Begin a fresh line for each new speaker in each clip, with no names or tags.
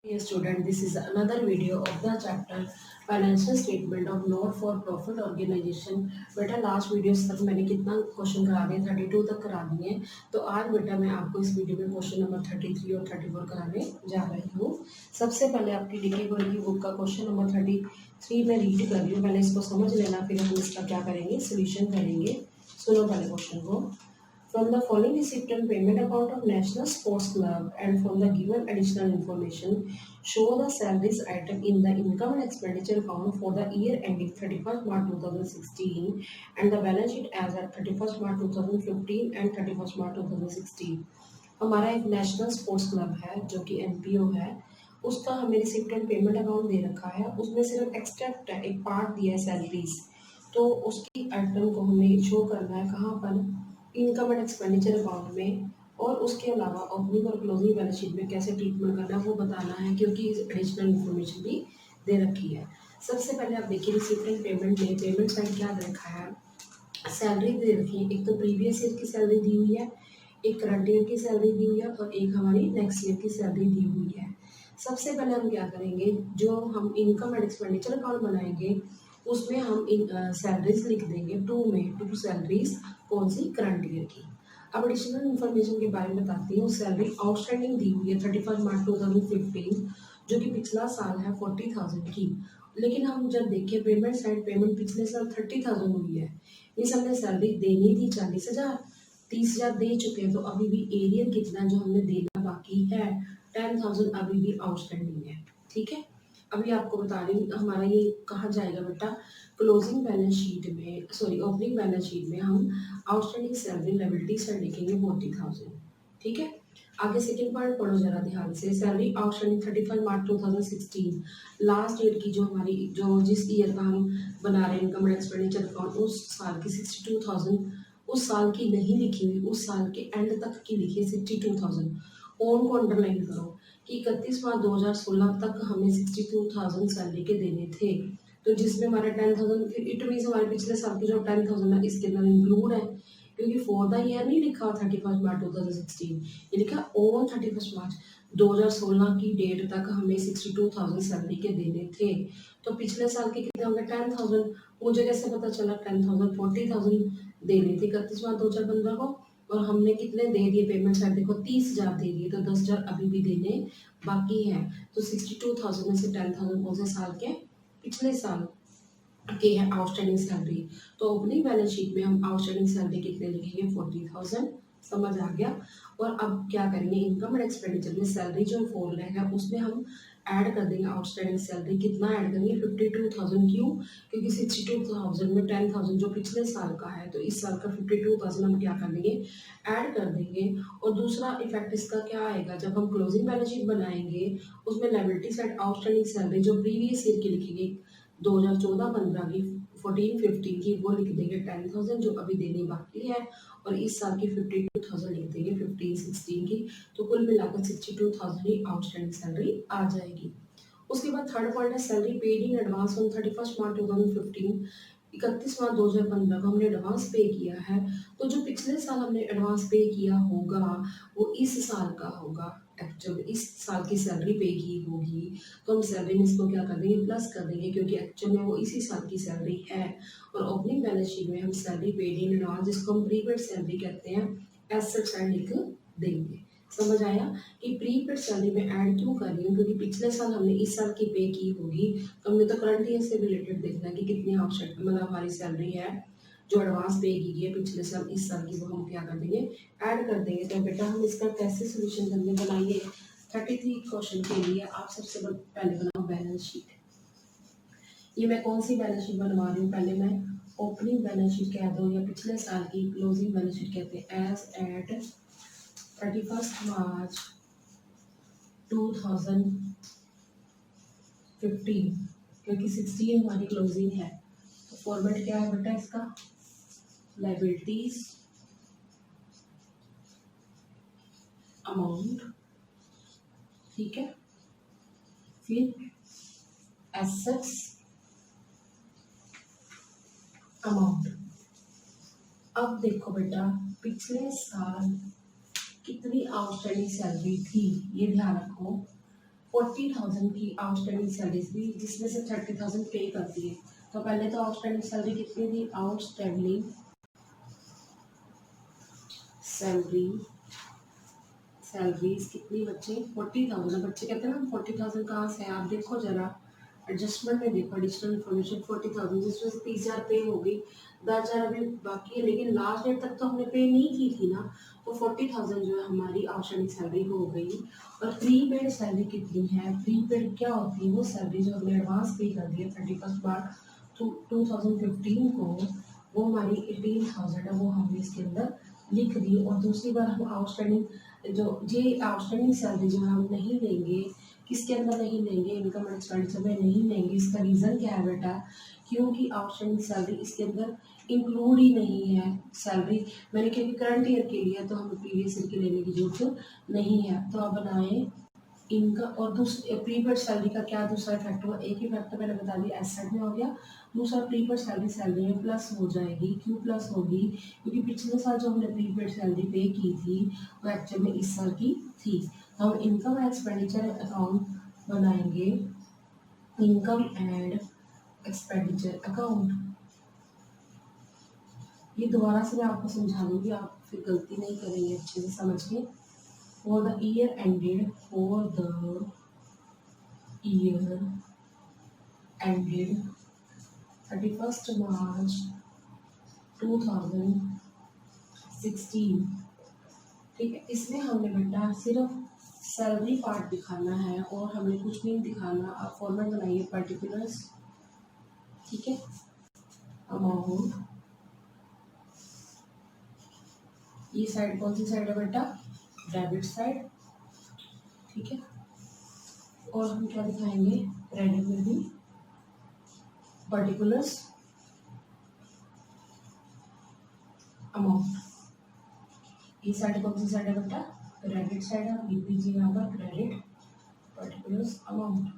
Dear student, this is another video of the chapter financial statement of not for profit organisation. बेटा last videos तक मैंने कितना question करा दिए, 32 तक करा दिए। तो आज बेटा मैं आपको इस वीडियो में क्वेश्चन नंबर 33 और 34 कराने जा रही हूँ। सबसे पहले आपकी डीके बोर्ड की बुक का क्वेश्चन नंबर 33 में रीड कर रही हूँ, पहले इसको समझ लेना, फिर हम इसका क्या करेंगे, सोल्यूशन करेंगे। सुनो पहले क्वेश्चन को। From the following recipient payment account of National Sports Club and from the given additional information, show the salaries item in the income and expenditure account for the year ending 31st March 2016 and the balance sheet as at 31st March 2015 and 31st March 2016। हमारा एक national sports club है जो कि NPO है, उसका हमें recipient payment account दे रखा है। उसमें सिर्फ एक्सट्रैक्ट है, एक पार्ट दिया है सैलरीज, तो उसकी आइटम को हमें शो करना है कहाँ पर, इनकम एंड एक्सपेंडिचर अकाउंट में। और उसके अलावा ओपनिंग और क्लोजिंग बैलेंस शीट में कैसे ट्रीटमेंट करना है वो बताना है, क्योंकि एडिशनल इन्फॉर्मेशन भी दे रखी है। सबसे पहले आप देखिए रिसिप्टेंट पेमेंट में पेमेंट साइड क्या दे रखा है, सैलरी दे रखी है। एक तो प्रीवियस ईयर की सैलरी दी हुई है, एक करंट ईयर की सैलरी दी हुई है और एक हमारी नेक्स्ट ईयर की सैलरी दी हुई है। सबसे पहले हम क्या करेंगे, जो हम इनकम एंड एक्सपेंडिचर अकाउंट बनाएंगे उसमें हम सैलरीज लिख देंगे टू सैलरीज, कौन सी, करंट ईयर की। अब एडिशनल इन्फॉर्मेशन के बारे में बताती हूँ। सैलरी आउटस्टैंडिंग दी हुई है 31 मार्च 2015, जो कि पिछला साल है 40,000 की। लेकिन हम जब देखें पेमेंट साइड, पेमेंट पिछले साल 30,000 हुई है, मीन्स हमने सैलरी देनी थी 40,000, 30,000 दे चुके हैं, तो अभी भी एरियर कितना जो हमने देना बाकी है 10,000 अभी भी आउटस्टैंडिंग है। ठीक है, अभी आपको बता रही हूँ हमारा ये कहाँ जाएगा बेटा, क्लोजिंग बैलेंस शीट में, सॉरी ओपनिंग बैलेंस शीट में हम आउटस्टैंडिंग सैलरी लायबिलिटी साइड लिखेंगे 40,000। ठीक है, आगे सेकंड पार्ट पढ़ो जरा ध्यान से। Salary outstanding 31 March 2016, last date की जो हमारी जो जिस ईयर का हम बना रहे हैं इनकम एंड एक्सपेंडिचर अकाउंट, उस साल की 62,000 उस साल की नहीं लिखी हुई, उस साल के एंड तक की लिखी है 62,000। ओन को अंडरलाइन करो कि 31 मार्च 2016 तक हमें 62,000 सैलरी के देने थे, तो जिसमें हमारे 10,000, फिर इट मीन्स हमारे पिछले साल के जो 10,000 है इसके अंदर इंक्लूड है, क्योंकि फॉर द ईयर नहीं लिखा 31 मार्च 2016, ये लिखा ऑन 31 मार्च 2016 की डेट तक हमें 62,000 सैलरी के देने थे। तो पिछले साल के कितने होंगे, 10,000। मुझे कैसे पता चला 10,000, 40,000 देने थे 31 मार्च 2015 को, और हमने कितने दे दिए पेमेंट साइड देखो 30,000 दे दिए, तो 10,000 अभी भी देने बाकी है। तो 62,000 में से 10,000 कौन से साल के, पिछले साल के है आउटस्टैंडिंग सैलरी। तो ओपनिंग बैलेंस शीट में हम आउटस्टैंडिंग सैलरी कितने लिखेंगे, 40,000। समझ आ गया। और अब क्या करेंगे, इनकम एंड एक्सपेंडिचर में सैलरी जो फोर रहेगा उसमें हम ऐड कर देंगे आउटस्टैंडिंग सैलरी। कितना ऐड करेंगे, 52,000। क्यों, क्योंकि 62,000 में 10,000 जो पिछले साल का है, तो इस साल का 52,000 हम क्या कर देंगे, ऐड कर देंगे। और दूसरा इफेक्ट इसका क्या आएगा, जब हम क्लोजिंग बैलेंस शीट बनाएंगे उसमें लायबिलिटी साइड आउटस्टैंडिंग सैलरी जो प्रीवियस ईयर की लिखेंगे, 2014-15 की, 14-15 की, वो लिख देंगे 10,000 जो अभी देनी बाकी है, और इस साल की 52,000 लिख देंगे 15-16 की। तो कुल मिलाकर 62,000 ही आउटस्टैंडिंग सैलरी आ जाएगी। उसके बाद थर्ड पॉइंट है salary paid in advance on 31 मार्च 2015, 31 मार्च 2015 को हमने एडवांस पे किया है, तो जो पिछले साल हमने एडवांस पे किया होगा वो इस साल का होगा, एक्चुअल इस साल की सैलरी पे की होगी, तो हम सैलरी में इसको क्या कर देंगे, प्लस कर देंगे, क्योंकि एक्चुअल में वो इसी साल की सैलरी है। और ओपनिंग बैलेंस शीट में हम सैलरी पेड इन एडवांस, जिसको हम प्रीपेड सैलरी कहते हैं, एसेट साइड लिख देंगे। समझ आया कि प्रीपेड सैलरी में ऐड क्यों कर रही हूँ, क्योंकि पिछले साल हमने इस साल की पे की होगी, तो हमने तो करंट ईयर से रिलेटेड देखना है कि कितनी आउटस्टैंड मतलब हमारी सैलरी है जो एडवांस पे की है पिछले साल, इस साल की, वो हम क्या कर देंगे, ऐड कर देंगे। तो बेटा हम इसका कैसे सोल्यूशन करेंगे, बनाइए 33 क्वेश्चन के लिए आप सबसे पहले बनाओ बैलेंस शीट। ये मैं कौन सी बैलेंस शीट बनवा रही हूँ, पहले मैं ओपनिंग बैलेंस शीट कह दो या पिछले साल की क्लोजिंग बैलेंस शीट कहते हैं, एज एट 31 मार्च 2015, क्योंकि 16 हमारी क्लोजिंग है। तो फॉर्मेट क्या है बेटा इसका, लायबिलिटीज अमाउंट, ठीक है, फिर एसेट्स अमाउंट। अब देखो बेटा पिछले साल कितनी आउटस्टैंडिंग सैलरी थी, ये ध्यान रखो। 40,000 की आउटस्टैंडिंग सैलरी थी, जिसमें से 30,000 पे कर दिए। तो पहले तो आउटस्टैंडिंग सैलरी कितनी थी, आउटस्टैंडिंग सैलरी सैलरीज कितनी बच्चे, 40,000। बच्चे कहते हैं ना 40,000 कहाँ से है, आप देखो जरा एडजस्टमेंट में देखो, एडिशनल इन्फॉर्मेशन 40,000, जिसमें से 30,000 पे होगी, 10,000 अभी बाकी है, लेकिन लास्ट डेट तक तो हमने पे नहीं की थी ना। तो 40,000 जो है हमारी आउटस्टैंडिंग सैलरी हो गई। और प्रीपेड सैलरी कितनी है, प्रीपेड क्या होती है, वो सैलरी जो हमने एडवांस पे कर दी है 31 मार्च 2015 को, वो हमारी 18,000 है, वो हमने इसके अंदर लिख दी। और दूसरी बार हम आउटस्टैंडिंग जो ये आउटस्टैंडिंग सैलरी जो हम नहीं लेंगे, किसके अंदर नहीं लेंगे, इनकम एंड एक्सपेंडिचर में नहीं लेंगे। इसका रीज़न क्या है बेटा, क्योंकि आउटस्टैंडिंग सैलरी इसके अंदर इंक्लूड ही नहीं है सैलरी। मैंने क्योंकि करंट ईयर के लिए, तो हमें प्रीवियस ईयर की लेने की जरूरत नहीं है। तो आप बनाएं इनका। और दूसरी प्रीपेड सैलरी का क्या दूसरा इफेक्ट हुआ, एक इफेक्ट तो मैंने बता दिया एसेट में हो गया, दूसरा प्रीपेड सैलरी सैलरी में प्लस हो जाएगी। क्यों प्लस होगी, क्योंकि पिछले साल जो हमने प्रीपेड सैलरी पे की थी वो एक्चुअल में इस साल की थी। तो हम इनकम एंड एक्सपेंडिचर अकाउंट बनाएंगे, इनकम एंड एक्सपेंडिचर अकाउंट। ये दोबारा से मैं आपको समझा दूंगी, आप फिर गलती नहीं करेंगे, अच्छे से समझ के। For the year ended 31st March 2016, ठीक है। इसमें हमने बेटा सिर्फ सैलरी पार्ट दिखाना है और हमें कुछ नहीं दिखाना। आप फॉर्मेट बनाइए पर्टिकुलर्स, ठीक है। अमाउंट, ये साइड कौन सी साइड है बेटा, डेबिट साइड, ठीक है। और हम क्या दिखाएंगे, क्रेडिट में भी पर्टिकुलर्स अमाउंट। ये साइड कौन सी साइड है बेटा, क्रेडिट साइड है, लिख दीजिए यहाँ पर क्रेडिट पर्टिकुलर्स अमाउंट,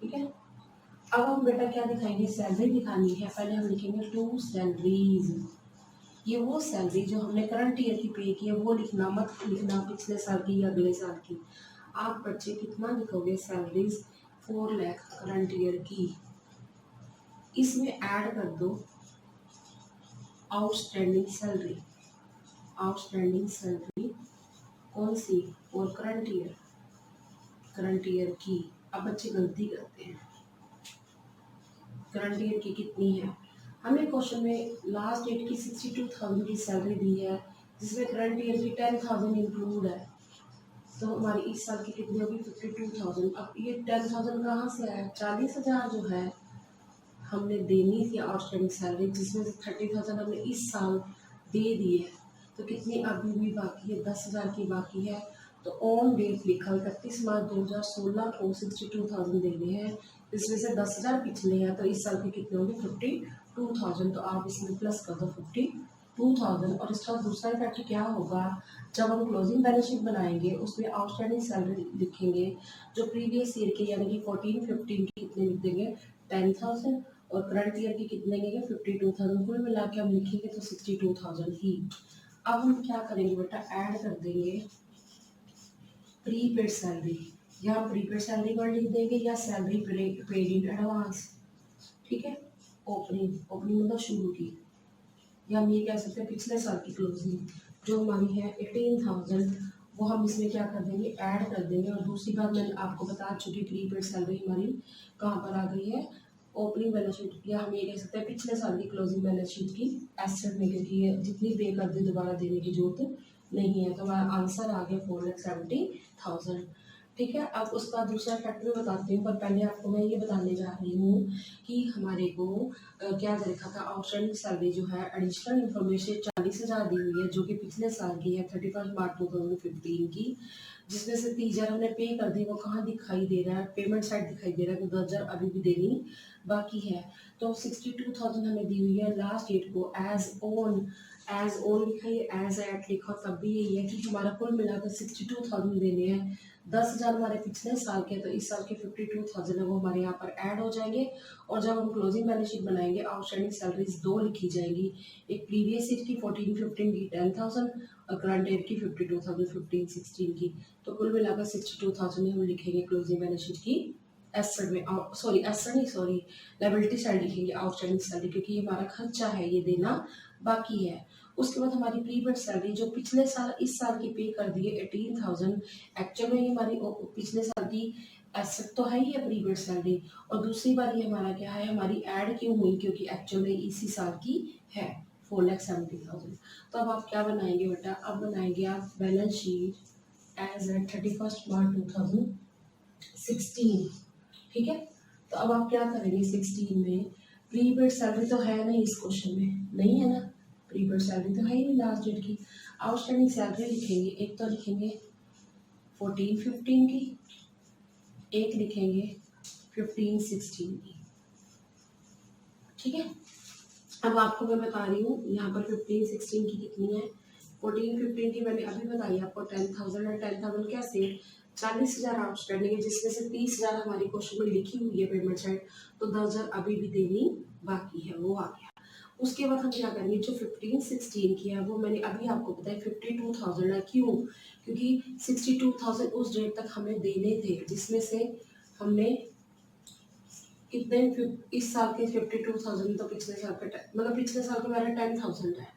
ठीक है। अब हम बेटा क्या दिखाएंगे, सैलरी दिखानी है। पहले हम लिखेंगे टू सैलरीज, ये वो सैलरी जो हमने करंट ईयर की पे की है वो लिखना, मत लिखना पिछले साल की या अगले साल की। आप बच्चे कितना लिखोगे, सैलरीज 4 लाख करंट ईयर की, इसमें ऐड कर दो आउटस्टैंडिंग सैलरी। आउटस्टैंडिंग सैलरी कौन सी, और करंट ईयर की। अब बच्चे गलती करते हैं, करंट ईयर की कितनी है, हमें क्वेश्चन में लास्ट डेट की 62,000 की सैलरी दी है, जिसमें करंट ईयर की 10,000 इंक्लूड है। तो हमारी इस साल की कितनी होगी, 52,000। अब ये 10,000 कहाँ से आया, 40,000 जो है हमने देनी थी आउटस्टैंडिंग सैलरी, जिसमें से 30,000 हमने इस साल दे दी है। तो कितनी अभी भी बाकी है, 10,000 की बाकी है। तो ऑन डेट लिखा 31 मार्च 2016 को 62,000 देने हैं, इसमें से 10,000 पिछले हैं, तो इस साल के कितने होंगे, 52,000। तो आप इसमें प्लस कर दो 52,000। और इसका दूसरा इफेक्ट क्या होगा, जब हम क्लोजिंग बैलेंस शीट बनाएंगे उसमें आउटस्टैंडिंग सैलरी लिखेंगे जो प्रीवियस ईयर के, यानी कि 14-15 की कितने लिख देंगे, 10,000, और करंट ईयर की कितने लेंगे, 52,000। कुल मिला के हम लिखेंगे तो 62,000 ही। अब हम क्या करेंगे बेटा, ऐड कर देंगे प्रीपेड सैलरी, या प्रीपेड सैलरी वर्ड लिख देंगे या सैलरी पेड इन एडवांस, ठीक है। ओपनिंग मतलब शुरू की, या हम ये कह सकते हैं पिछले साल की क्लोजिंग जो हमारी है 18,000, वो हम इसमें क्या कर देंगे, ऐड कर देंगे। और दूसरी बात मैंने आपको बता चुकी, प्रीपेड सैलरी हमारी कहाँ पर आ गई है, ओपनिंग बैलेंस शीट, या हम ये कह सकते हैं पिछले साल की क्लोजिंग बैलेंस शीट की एसेट में, क्योंकि ये जितनी पे कर दी दोबारा देने की जरूरत नहीं है। तो हमारा आंसर आ गया 4,70,000, ठीक है। अब उसका दूसरा फैक्ट मैं बताती हूँ, पर पहले आपको मैं ये बताने जा रही हूँ कि हमारे को क्या दे रखा था, आउटस्टैंडिंग सैलरी जो है एडिशनल इन्फॉर्मेशन 40,000 दी हुई है, जो कि पिछले साल की है 31 मार्च 2015 की, जिसमें से 30,000 हमने पे कर दी। वो कहाँ दिखाई दे रहा है, पेमेंट साइड दिखाई दे रहा है, तो 10,000 अभी भी देनी बाकी है। तो 62,000 हमें दी हुई है लास्ट डेट को एज ऑन एज ऑन लिखा है, एज एट लिखा, तब भी यही है कि हमारा कुल मिलाकर 62,000 देने हैं। 10,000 हमारे पिछले साल के, तो इस साल के 52,000 है वो हमारे यहाँ पर ऐड हो जाएंगे। और जब हम क्लोजिंग बैलेंस शीट बनाएंगे, आउटस्टैंडिंग सैलरीज 2 लिखी जाएंगी, एक प्रीवियस ईयर की 14-15 की 10,000 और करंट ईयर की 52,015-16 की। तो कुल मिलाकर 62,000 हम लिखेंगे क्लोजिंग बैलेंस शीट की एसेट में, सॉरी एसेट नहीं, सॉरी लायबिलिटी साइड लिखेंगे आउटस्टैंडिंग सैलरी, क्योंकि ये हमारा खर्चा है, ये देना बाकी है। उसके बाद हमारी प्रीपेड सैलरी जो पिछले साल इस साल की पे कर दी है 18,000, एक्चुअल में ये हमारी पिछले साल की एसेट तो है ही है प्रीपेड सैलरी, और दूसरी बार ये हमारा क्या है, हमारी ऐड क्यों हुई, क्योंकि एक्चुअल में इसी साल की है 4,70,000। तो अब आप क्या बनाएंगे बेटा, अब बनाएंगे आप balance sheet as eight 31 March 2016, ठीक है। तो अब आप क्या करेंगे, 16 में प्रीपेड सैलरी तो है नहीं, इस क्वेश्चन में नहीं है ना, प्रीपेड सैलरी तो है ही नहीं लास्ट डेट की। आउटस्टैंडिंग सैलरी लिखेंगे, एक तो लिखेंगे 14-15 की, एक लिखेंगे 15-16 की, ठीक है। अब आपको मैं बता रही हूँ यहाँ पर 15-16 की कितनी है। 14-15 की मैंने अभी बताई आपको 10,000 है। 10,000 कैसे, 40,000 आउटस्टैंडिंग है, जिसमें से 30,000 हमारी क्वेश्चन में लिखी हुई है पेमेंट साइड, तो 10,000 अभी भी देनी बाकी है, वो आ गया। उसके बाद हम क्या करेंगे, जो 15-16 की है वो मैंने अभी आपको बताया 52,000 है। क्यों, क्योंकि 62,000 उस डेट तक हमें देने थे, जिसमें से हमने कितने, इस साल के 52,000 तो पिछले साल का मतलब पिछले साल का मेरा 10,000 है।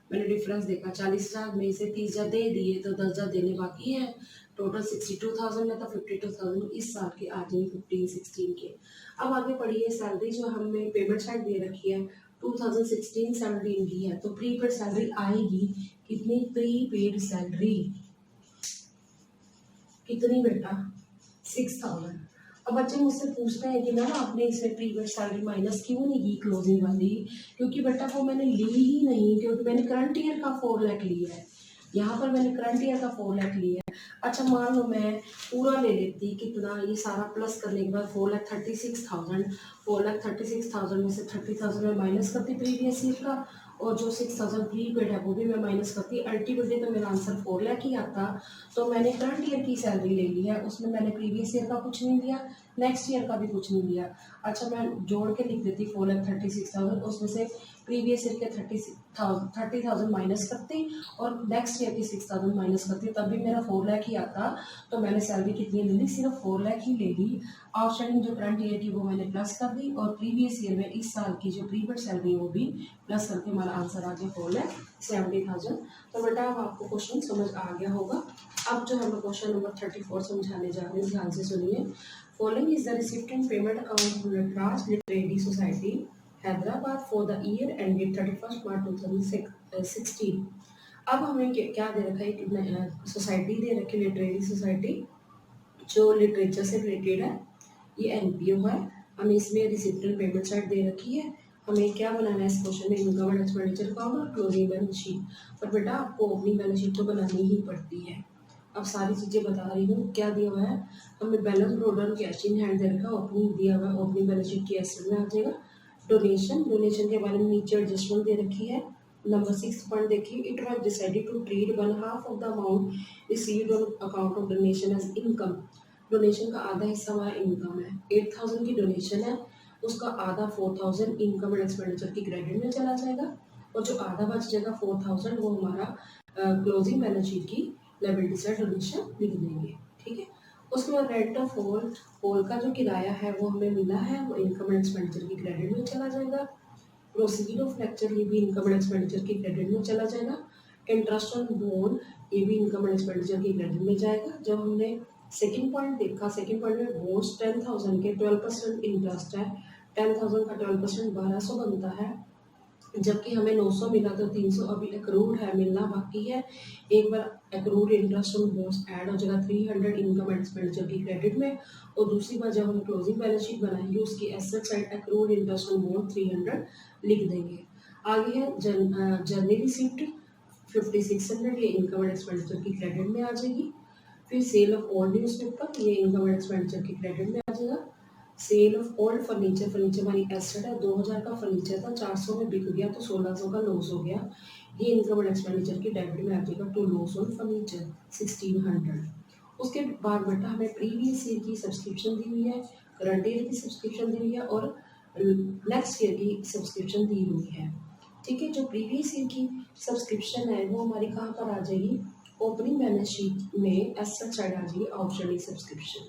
मैंने डिफरेंस देखा, 40,000 में से 30,000 दे दिए, तो 10,000 देने बाकी है। टोटल 62,000 है, तो 52,000 इस साल के आ जाएंगे 15-16 के। अब आगे पढ़िए, सैलरी जो हमें पेमेंट साइड दे रखी है 2016-17 की है, तो प्रीपेड सैलरी आएगी कितनी, प्रीपेड सैलरी कितनी बेटा, 6,000। अब बच्चे मुझसे पूछते हैं कि मैम आपने इसमें प्रीपेड सैलरी माइनस क्यों नहीं की क्लोजिंग वाली, क्योंकि बेटा वो मैंने ली ही नहीं, क्योंकि मैंने करंट ईयर का 4 लाख लिया है, यहाँ पर मैंने करंट ईयर का 4 लाख लिया है। अच्छा मान लो मैं पूरा ले लेती, कितना, ये सारा प्लस करने के बाद 4,36,000, 4,36,000 में से 30,000 में माइनस करती प्रीवियस ईयर का, और जो 6,000 प्रीपेड है वो भी मैं माइनस करती, अल्टीमेटली तो मेरा आंसर 4 लाख ही आता। तो मैंने करंट ईयर की सैलरी ले ली है, उसमें मैंने प्रीवियस ईयर का कुछ नहीं दिया, नेक्स्ट ईयर का भी कुछ नहीं दिया। अच्छा मैं जोड़ के लिख देती 4,36,000, उसमें से प्रीवियस ईयर के 30,000 माइनस करती, और नेक्स्ट ईयर की 6,000 माइनस करती, तब भी मेरा 4 लाख ही आता। तो मैंने सैलरी कितनी ले ली, सिर्फ 4 लाख ही ले ली। आउटस्टैंडिंग जो करंट ईयर की वो मैंने प्लस कर दी, और प्रीवियस ईयर में इस साल की जो प्रीपेड सैलरी है वो भी प्लस करके हमारा आंसर आ गया 4,70,000। तो बेटा अब आपको क्वेश्चन समझ आ गया होगा। अब जो हम क्वेश्चन नंबर 34 समझाने जा रहे हैं, ध्यान से सुनिए। Following is the receipt and payment account trans literary society Hyderabad for the year ended 31 March 2016। अब हमें क्या दे रखा है, सोसाइटी दे रखी है लिटरेरी सोसाइटी जो लिटरेचर से रिलेटेड है, ये एनपीओ है। हमें इसमें रिसिप्टेंट पेमेंट साइड दे रखी है। हमें क्या बनाना है इस क्वेश्चन में, इनकम एंड एक्सपेंडिचर अकाउंट और क्लोजिंग बैलेंस शीट। पर बेटा आपको ओपनिंग बैलेंस शीट तो बनानी ही पड़ती है। अब सारी चीज़ें बता रही हूँ। क्या दिया हुआ है, हमें balance broader cash in hand दे रखा है, ओपनिंग दिया हुआ है, ओपनिंग बैलेंस शीट की एसेट में आ जाएगा। डोनेशन के बारे में नीचे एडजस्टमेंट दे रखी है। नंबर 6 पॉइंट देखिए, it was decided to treat 1/2 of the amount received on account of donation as income. Donation का आधा हिस्सा हमारा इनकम है, 8,000 की डोनेशन है, उसका आधा 4,000 इनकम एंड एक्सपेंडिचर की क्रेडिट में चला जाएगा, और जो आधा बच जाएगा 4,000 वो हमारा क्लोजिंग बैलेंस शीट की लायबिलिटी साइड डोनेशन लिख देंगे, ठीक है। उसके बाद रेंट ऑफ हॉल का जो किराया है वो हमें मिला है, वो इनकम एंड एक्सपेंडिचर की क्रेडिट में चला जाएगा। प्रोसीड ऑफ लेक्चर, ये भी इनकम एंड एक्सपेंडिचर की क्रेडिट में चला जाएगा। इंटरेस्ट ऑन बॉन्ड, ये भी इनकम एंड एक्सपेंडिचर की क्रेडिट में जाएगा। जब हमने सेकंड पॉइंट देखा, सेकंड पॉइंट में बॉन्ड्स 10,000 के 12% इंटरेस्ट है, 10,000 का 12% 1,200 बनता है, जबकि हमें 900 मिला, तो 300 अभी एक्रूड है, मिलना बाकी है। एक बार accrued interest on bonds add हो जाएगा 300 इनकम एंड एक्सपेंडिचर की क्रेडिट में, और दूसरी बार जब हम क्लोजिंग बैलेंस शीट बनाएंगे उसकी asset side accrued interest on bond 300 लिख देंगे। आगे है जर्नी रिसिप्ट 5,600, ये इनकम एंड एक्सपेंडिचर की क्रेडिट में आ जाएगी। फिर सेल ऑफ ओल्ड न्यूज़पेपर, ये इनकम एंड एक्सपेंडिचर की क्रेडिट में आ जाएगा। Sale of old furniture, furniture हमारी एसेट है, 2000 का फर्नीचर था, 400 में बिक गया तो 1600 का लॉस हो गया। ये इनकम एंड एक्सपेंडिचर की डेबिट में आ जाएगा टू लॉस ऑन फर्नीचर 1600। उसके बाद बेटा हमें प्रीवियस ईयर की सब्सक्रिप्शन दी हुई है, करंट ईयर की सब्सक्रिप्शन दी हुई है और नेक्स्ट ईयर की सब्सक्रिप्शन दी हुई है। ठीक है, जो प्रीवियस ईयर की सब्सक्रिप्शन है वो हमारी कहाँ पर आ जाएगी, ओपनिंग बैलेंस शीट में एसेट साइड आ जाएगी आउटस्टैंडिंग सब्सक्रिप्शन,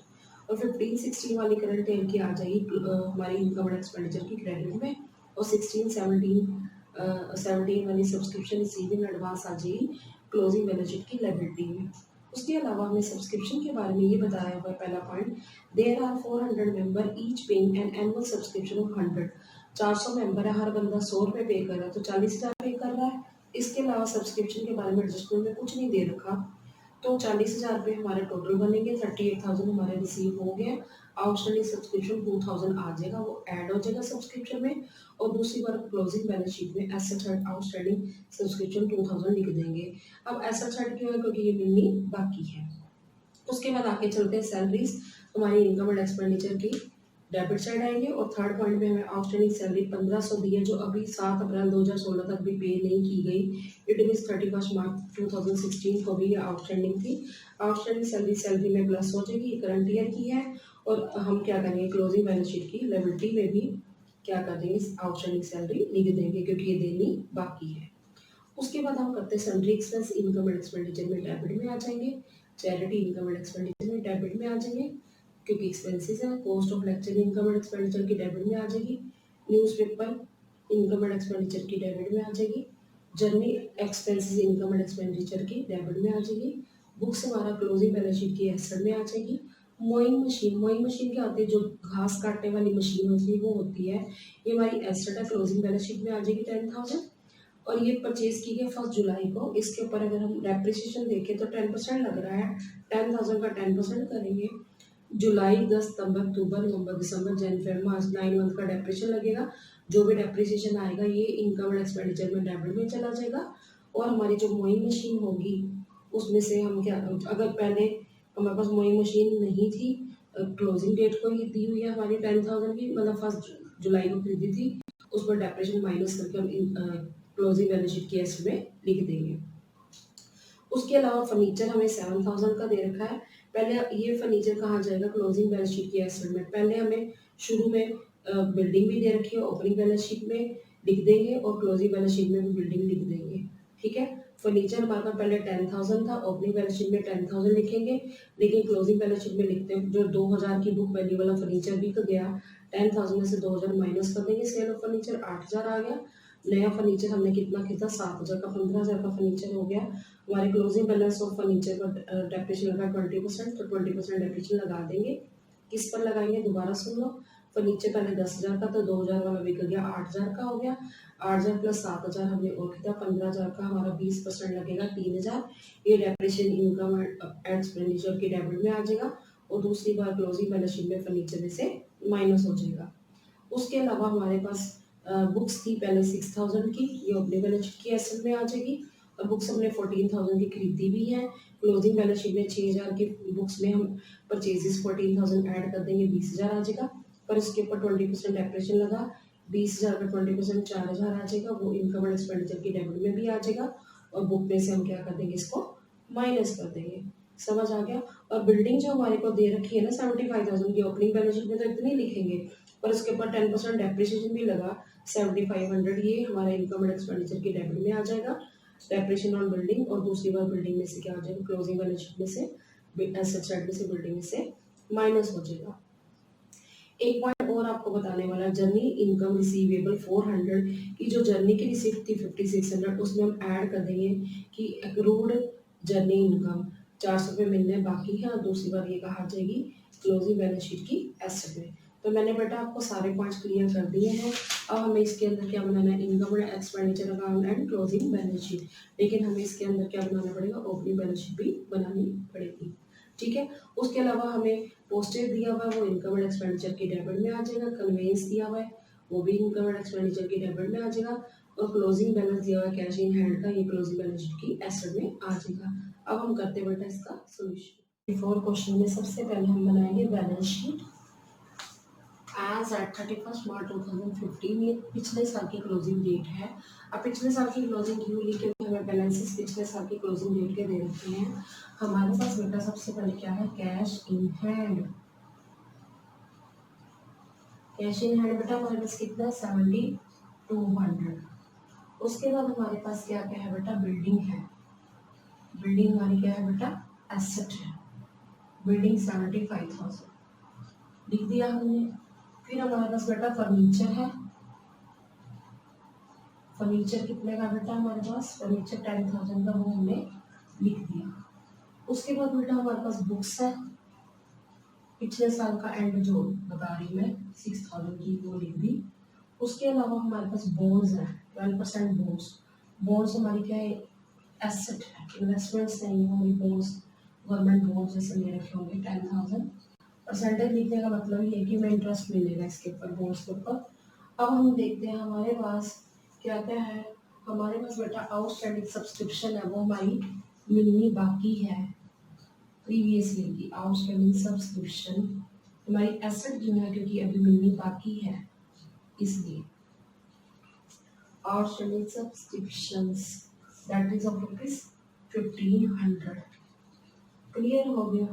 और 15-16 वाली करंट ईयर की आ जाएगी हमारी इनकम एंड एक्सपेंडिचर की क्रेडिट में, और 16-17 वाली सब्सक्रिप्शन रिसीविंग एडवांस आ जाएगी क्लोजिंग बैलेंस शीट की लायबिलिटी में। उसके अलावा हमें सब्सक्रिप्शन के बारे में ये बताया हुआ है, पहला point, there are 400 member each paying an annual subscription of 100। 400 member है, हर बंदा 100 रुपये पे कर रहा है तो 40,000 पे कर रहा है। इसके अलावा सब्सक्रिप्शन के बारे में एडजस्टमेंट में कुछ नहीं दे रखा, तो 40,000 रुपये हमारे टोटल बनेंगे, 38,000 हमारे रिसीव हो गए। आउटस्टैंडिंग सब्सक्रिप्शन 2,000 आ जाएगा, वो ऐड हो जाएगा सब्सक्रिप्शन में, और दूसरी बार क्लोजिंग बैलेंस शीट में एसेट साइड आउटस्टैंडिंग सब्सक्रिप्शन 2,000 लिख देंगे। अब एसेट साइड क्यों है, क्योंकि ये मिलनी बाकी है। उसके बाद आगे चलते हैं सैलरीज, हमारी इनकम एंड एक्सपेंडिचर की डेबिट साइड आएंगे, और थर्ड पॉइंट में हमें आउटस्टैंडिंग सैलरी 1500 दी है, जो अभी 7 अप्रैल 2016 तक भी पे नहीं की गई। इट मीन 31 मार्च 2016 को भी ये आउटस्टैंडिंग थी। आउटस्टैंडिंग सैलरी में प्लस हो जाएगी, करंट ईयर की है, और हम क्या करेंगे क्लोजिंग बैलेंस शीट की लायबिलिटी में भी क्या कर देंगे, आउटस्टैंडिंग सैलरी लिख देंगे क्योंकि ये देनी बाकी है। उसके बाद हम करते हैं sundry expense, income and expenditure में डेबिट में आ जाएंगे, चैरिटी इनकम एंड एक्सपेंडिचर में डेबिट में आ जाएंगे क्योंकि एक्सपेंसेस है। Cost of lecture income and expenditure की डेबिट में आ जाएगी, न्यूज़पेपर इनकम एंड एक्सपेंडिचर की डेबिट में आ जाएगी, journey expenses income and expenditure की डेबिट में आ जाएगी, बुक्स हमारा क्लोजिंग बैलेंस शीट की एसेट में आ जाएगी। मोइंग मशीन क्या होती है, जो घास काटने वाली मशीन होती है वो होती है, ये हमारी एसेट है, क्लोजिंग बैलेंस शीट में आ जाएगी 10,000, और ये परचेज की गई 1 जुलाई को। इसके ऊपर अगर हम डेप्रिसिएशन देखें तो 10% लग रहा है, 10,000 का 10% करेंगे, जुलाई, 10 सितंबर, अक्टूबर, नवंबर, दिसंबर, जनवरी, फरवरी, मार्च, 9 मंथ का डेप्रिसिएशन लगेगा। जो भी डेप्रिसिएशन आएगा ये इनकम एंड एक्सपेंडिचर में डेबिट में चला जाएगा। और हमारी जो मोइंग मशीन होगी उसमें से हम क्या, अगर पहले हमारे पास मोइंग मशीन नहीं थी, क्लोजिंग डेट को ही दी हुई है हमारी 10,000 की, मतलब 1 जुलाई को खरीदी थी, उस पर डेप्रिसिएशन माइनस करके हम क्लोजिंग बैलेंस शीट की एसेट में लिख देंगे। उसके अलावा फर्नीचर हमें 7,000 का दे रखा है। पहले ये फर्नीचर कहाँ जाएगा, क्लोजिंग बैलेंस शीट की एसेट में। पहले हमें शुरू में बिल्डिंग भी दे रखी है, ओपनिंग बैलेंस शीट में लिख देंगे और क्लोजिंग बैलेंस शीट में भी बिल्डिंग लिख देंगे। ठीक है, फर्नीचर हमारे पास पहले 10,000 था, ओपनिंग बैलेंस शीट में 10,000 लिखेंगे, लेकिन क्लोजिंग बैलेंस शीट में लिखते हैं जो 2,000 की बुक वैल्यू वाला फर्नीचर बिक गया, 10,000 में से 2,000 माइनस कर देंगे, सेल ऑफ फर्नीचर 8,000 आ गया। नया फर्नीचर हमने कितना खरीदा, 7,000 का, 15,000 का फर्नीचर हो गया। हमारे क्लोजिंग बैलेंस ऑफ फर्नीचर पर डेप्रिसिएशन लगा 20%, तो 20% डेप्रिसिएशन लगा देंगे। किस पर लगाएंगे, दोबारा सुन लो, फर्नीचर पहले 10,000 का, तो 2,000 वाला बिक गया, 8,000 का हो गया। 8,000 प्लस 7,000 हमने और खरीदा, 15,000 का, हमारा 20% लगेगा 3,000। ये डेप्रिसिएशन इनकम एंड एक्सपेंडिचर की डेबिट में आ जाएगा, और दूसरी बार क्लोजिंग बैलेंस शीट में फर्नीचर में से माइनस हो जाएगा। उसके अलावा हमारे पास बुक्स थी पहले 6,000 की, ये ओपनिंग बैलेंस शीट की एसेट में आ जाएगी, और बुक्स हमने 14,000 की खरीदी भी है। क्लोजिंग बैलेंस शीट में 6,000 की बुक्स में हम परचेजेस 14,000 ऐड कर देंगे, 20,000 आ जाएगा, पर इसके ऊपर 20% डेप्रिसिएशन लगा, 20,000 का 20% 4,000 आ जाएगा, वो इनकम एंड एक्सपेंडिचर की डेबिट में भी आ जाएगा, और बुक में से हम क्या कर देंगे, इसको माइनस कर देंगे। समझ आ गया। और बिल्डिंग जो हमारे को दे रखी है ना 75,000 की, ओपनिंग बैलेंस शीट में तो इतनी लिखेंगे, पर इसके ऊपर 10% डेप्रिसिएशन भी लगा 7,500, ये हमारा इनकम एंड एक्सपेंडिचर की डेबिट में आ जाएगा, डेप्रिसिएशन ऑन बिल्डिंग, और दूसरी बार बिल्डिंग में से क्या आ जाएगा, क्लोजिंग बैलेंस शीट में से, एसेट साइड में से बिल्डिंग में से माइनस हो जाएगा। एक पॉइंट और आपको बताने वाला, जर्नी इनकम रिसीवेबल 400 की जो जर्नी की रिसिप्ट थी 5,600, उसमें हम ऐड कर देंगे कि एक्रूड जर्नी इनकम 400 रुपये मिलने बाकी है, और दूसरी बार ये कहा जाएगी क्लोजिंग बैलेंस शीट की एसेट में। तो मैंने बेटा आपको सारे पॉइंट्स क्लियर कर दिए हैं। अब हमें इसके अंदर क्या बनाना है, income and expenditure account and closing balance sheet, लेकिन हमें इसके अंदर क्या बनाना पड़ेगा, ओपनिंग बैलेंस शीट भी बनानी पड़ेगी। ठीक है, उसके अलावा हमें पोस्टेज दिया हुआ है, वो इनकम एंड एक्सपेंडिचर की डेबिट में आ जाएगा, कन्वेंस दिया हुआ है वो भी इनकम एंड एक्सपेंडिचर की डेबिट में आ जाएगा, और क्लोजिंग बैलेंस दिया हुआ है कैश इन हैंड का, ये क्लोजिंग बैलेंस शीट की एसेट में आ जाएगा। अब हम करते बेटा इसका सोल्यूशन। 4 क्वेश्चन में सबसे पहले हम बनाएंगे बैलेंस शीट। एज एट 31 मार्च 2015, ये पिछले साल की क्लोजिंग डेट है। अब पिछले साल की क्लोजिंग क्यों ली, क्योंकि हमें बैलेंसेस पिछले साल की क्लोजिंग डेट के दे रखे हैं। हमारे पास बेटा सबसे पहले क्या है, cash in hand. Cash in hand बेटा हमारे पास कितना है, 7200। उसके बाद हमारे पास क्या क्या है बेटा, बिल्डिंग है। बिल्डिंग हमारी क्या है बेटा, एसेट है। बिल्डिंग 75,000 लिख दिया हमने। फिर हमारे पास बेटा फर्नीचर है। फर्नीचर कितने का बेटा हमारे पास, फर्नीचर 10,000 का, वो हमने लिख दिया। उसके बाद बेटा हमारे पास बुक्स है। पिछले साल का एंड जो बता रही मैं 6,000 की, वो लिख दी। उसके अलावा हमारे पास बॉन्ड्स है, 12% बॉन्ड्स। बॉन्ड्स हमारी क्या है, एसेट है, इन्वेस्टमेंट्स नहीं हमारी बॉन्ड्स, गवर्नमेंट बॉन्ड्स जैसे ले रखे होंगे 10,000। परसेंटेज लिखने का मतलब ये है कि मैं इंटरेस्ट मिलेगा इसके ऊपर, बॉन्ड्स के ऊपर। अब हम देखते हैं हमारे पास क्या क्या है। हमारे पास बेटा आउटस्टैंडिंग सब्सक्रिप्शन है, वो हमारी मिलनी बाकी है प्रीवियसली की। आउटस्टैंडिंग सब्सक्रिप्शन हमारी एसेट क्यों है, क्योंकि अभी मिलनी बाकी है इसलिए। Outstanding subscriptions that is of rupees 1500। Clear हो गया,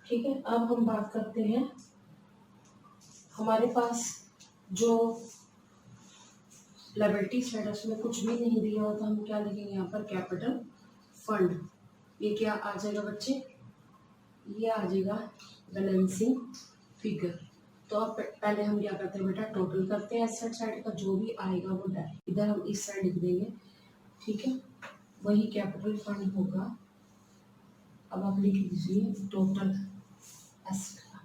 ठीक है। अब हम बात करते हैं, हमारे पास जो लायबिलिटी स्टेटस में कुछ भी नहीं दिया होता, हम क्या लिखेंगे यहाँ पर, कैपिटल फंड। ये क्या आ जाएगा बच्चे, ये आ जाएगा बैलेंसिंग फिगर। तो अब पहले हम क्या करते हैं बेटा, टोटल करते हैं एसेट साइड का, जो भी आएगा वो इधर हम इस साइड लिख देंगे, ठीक है। वही कैपिटल फंड होगा। अब आप लिख लीजिए टोटल एसेट का।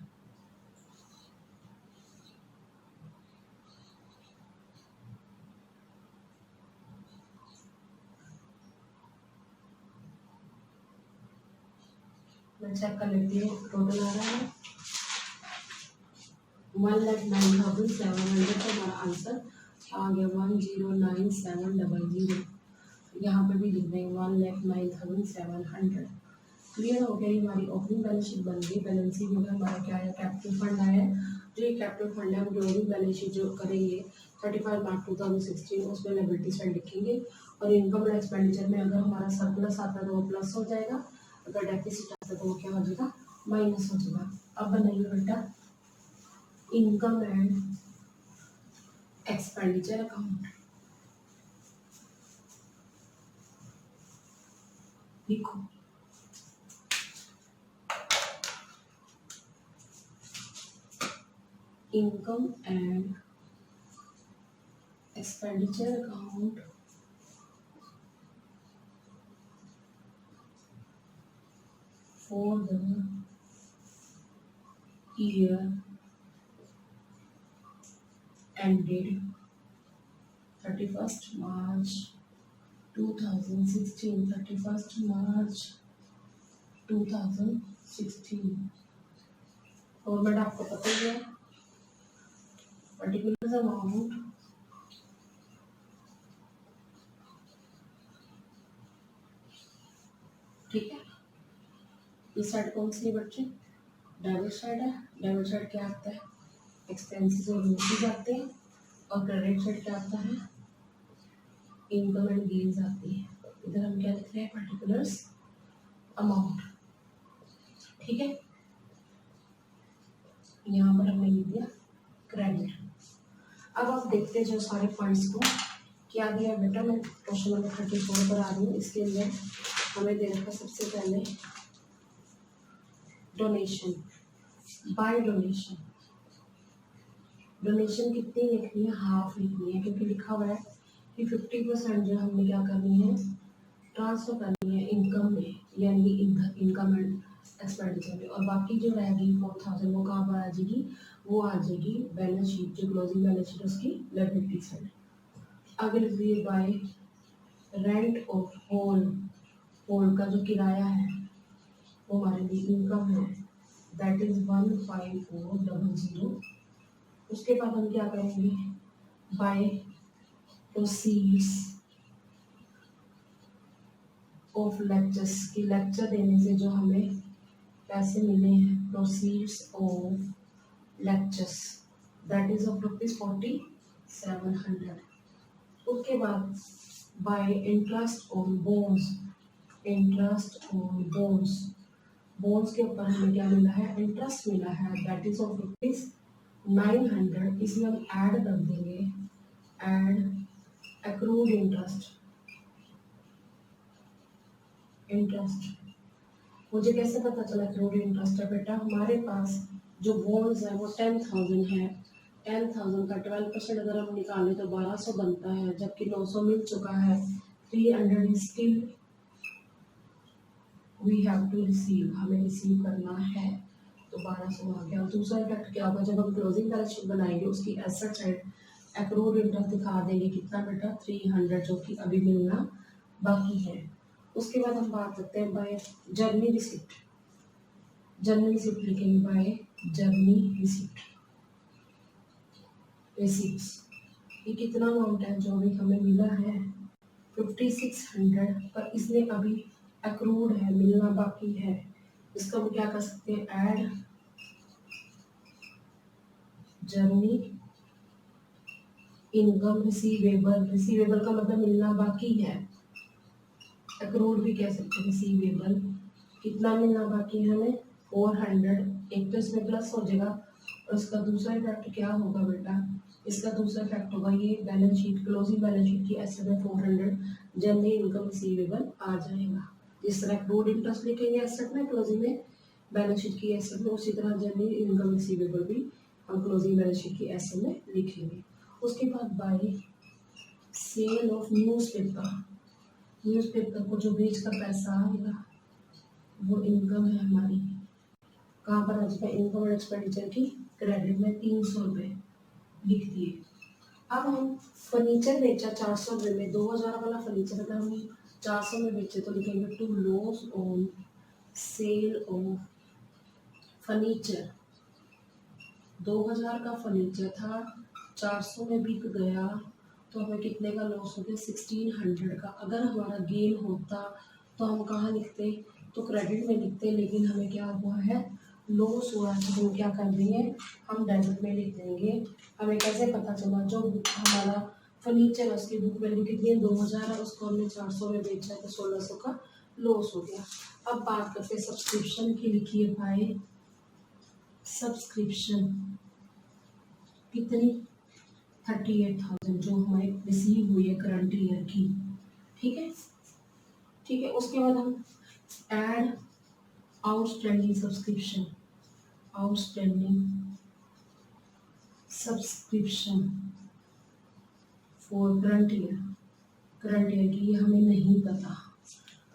मैं चेक कर लेती हूँ टोटल आ रहा है 1,09,700। तो हमारा आंसर आ गया 1,09,700। यहाँ पे भी लिख देंगे 1,09,700। क्लियर हो गया, हमारी ओपनिंग बैलेंस शीट बन गई। बैलेंस शीट में हमारा क्या है, कैपिटल फंड आया है। जो ये कैपिटल फंड है, हम जो भी बैलेंस शीट जो करेंगे 35 मार्च 2016, उसमें लायबिलिटी साइड लिखेंगे। और इनकम एंड एक्सपेंडिचर में अगर हमारा सरप्लस आता है तो वो प्लस हो जाएगा, अगर डेफिसिट आता है तो वो क्या हो जाएगा, माइनस हो जाएगा। अब बनाइए बेटा इनकम एंड एक्सपेंडिचर अकाउंट। लिखो income and expenditure account for the year ended 31st March 2016, 31st March 2016। Format आपको पता ही है, पर्टिकुलर अमाउंट ठीक है। इस साइड कौन सी है बच्चे, डेबिट साइड है। डेबिट साइड क्या आता है, एक्सपेंसेस और यूसेज आते हैं। और क्रेडिट साइड क्या आता है, इनकम एंड गेन्स आती है। इधर हम क्या लिख रहे हैं, पर्टिकुलर्स अमाउंट, ठीक है। यहाँ पर हमने लिख दिया क्रेडिट। अब आप देखते हैं जो सारे फंड्स को क्या दिया बेटा। मैं क्वेश्चन नंबर 34 पर आ रही हूँ। इसके लिए हमें दे रखा सबसे पहले डोनेशन, बाय डोनेशन। डोनेशन कितनी लिखनी है, हाफ लिखनी है, क्योंकि लिखा हुआ है कि 50% जो हमने क्या करनी है, ट्रांसफर करनी है इनकम में, यानी इनकम एंड एक्सपेंडिचर में। और बाकी जो रहेगी 4,000 वो कहाँ पर आ जाएगी, वो आ जाएगी बैलेंस शीट, जो क्लोजिंग बैलेंस शीट उसकी लायबिलिटी साइड। आगे लिख दिए by rent of hall. Hall का जो किराया है वो हमारे लिए इनकम है, दैट इज 15400। उसके बाद हम क्या करेंगे, बाय प्रोसीड्स ऑफ लेक्चर्स, की लेक्चर देने से जो हमें पैसे मिले हैं, proceeds of lectures. That is of ₹4700। उसके बाद bye interest on bones, interest on bones, bones के ऊपर हमें क्या मिला है, इंटरेस्ट मिला है, दैट इज ऑफ ₹900। इसमें हम ऐड कर देंगे, ऐड एक्रूड इंटरेस्ट, इंटरेस्ट। मुझे कैसे पता चला एक्रूड इंटरेस्ट है बेटा, हमारे पास जो बोन्स है वो 10,000 है, 10,000 का 12% अगर हम निकालें तो 1200 बनता है, जबकि 900 मिल चुका है, 300 is still we have to receive, हमें रिसीव करना है, तो 1200 आ गया। दूसरा इफेक्ट क्या होगा, जब हम क्लोजिंग बैलेंस शीट बनाएंगे उसकी एसेट साइड एक्रूड इंटरेस्ट दिखा देंगे, कितना बेटा 300, जो कि अभी मिलना बाकी है। उसके बाद हम बात करते हैं by journey receipt, journey receipt लिखेंगे बाय जर्नी रिसिप्ट, रिसिप्ट्स। ये कितना अमाउंट है जो अभी हमें मिला है 5600, पर इसमें अभी एक्रूड है, मिलना बाकी है। इसका हम क्या कर सकते हैं, add journey income receivable, receivable का मतलब मिलना बाकी है, एक्रूड भी कह सकते हैं रिसीवेबल। कितना मिलना बाकी है हमें 400, एक तो इसमें प्लस हो जाएगा, और इसका दूसरा इफेक्ट क्या होगा बेटा, इसका दूसरा इफेक्ट होगा ये balance sheet, closing balance sheet की एसेट में 400 जनरल इनकम रिसीवेबल आ जाएगा। जिस तरह एक्रूड इंटरेस्ट लिखेंगे एसेट में क्लोजिंग में बैलेंस शीट की एसेट में, उसी तरह जनरल इनकम रिसीवेबल भी हम क्लोजिंग बैलेंस शीट की एसेट में लिखेंगे। उसके बाद by sale of newspaper, newspaper को जो बेच कर पैसा आएगा वो इनकम है हमारी, कहाँ पर आ जाएगा, इनकम और एक्सपेंडिचर की क्रेडिट में 300 रुपये लिख दिए। अब हम फर्नीचर बेचा 400 रुपये में, 2000 वाला फर्नीचर अगर हम 400 में बेचे तो लिखेंगे to loss on sale of furniture. 2000 का फर्नीचर था, 400 में बिक गया, तो हमें कितने का लॉस हो गया 1600 का। अगर हमारा गेन होता तो हम कहाँ लिखते, तो क्रेडिट में लिखते, लेकिन हमें क्या हुआ है, लॉस हुआ है, तो हम क्या कर देंगे, हम डेबिट में लिख देंगे। हमें कैसे पता चला, जो हमारा फर्नीचर है उसकी बुक वैल्यू कितनी है 2000 है, उसको हमने 400 में बेचा तो 1600 का लॉस हो गया। अब बात करते हैं सब्सक्रिप्शन की, लिखिए भाई सब्सक्रिप्शन कितनी 38,000 जो हमें रिसीव हुई है करंट ईयर की, ठीक है, ठीक है। उसके बाद हम add outstanding subscription, outstanding subscription for current year, current year की ये हमें नहीं पता,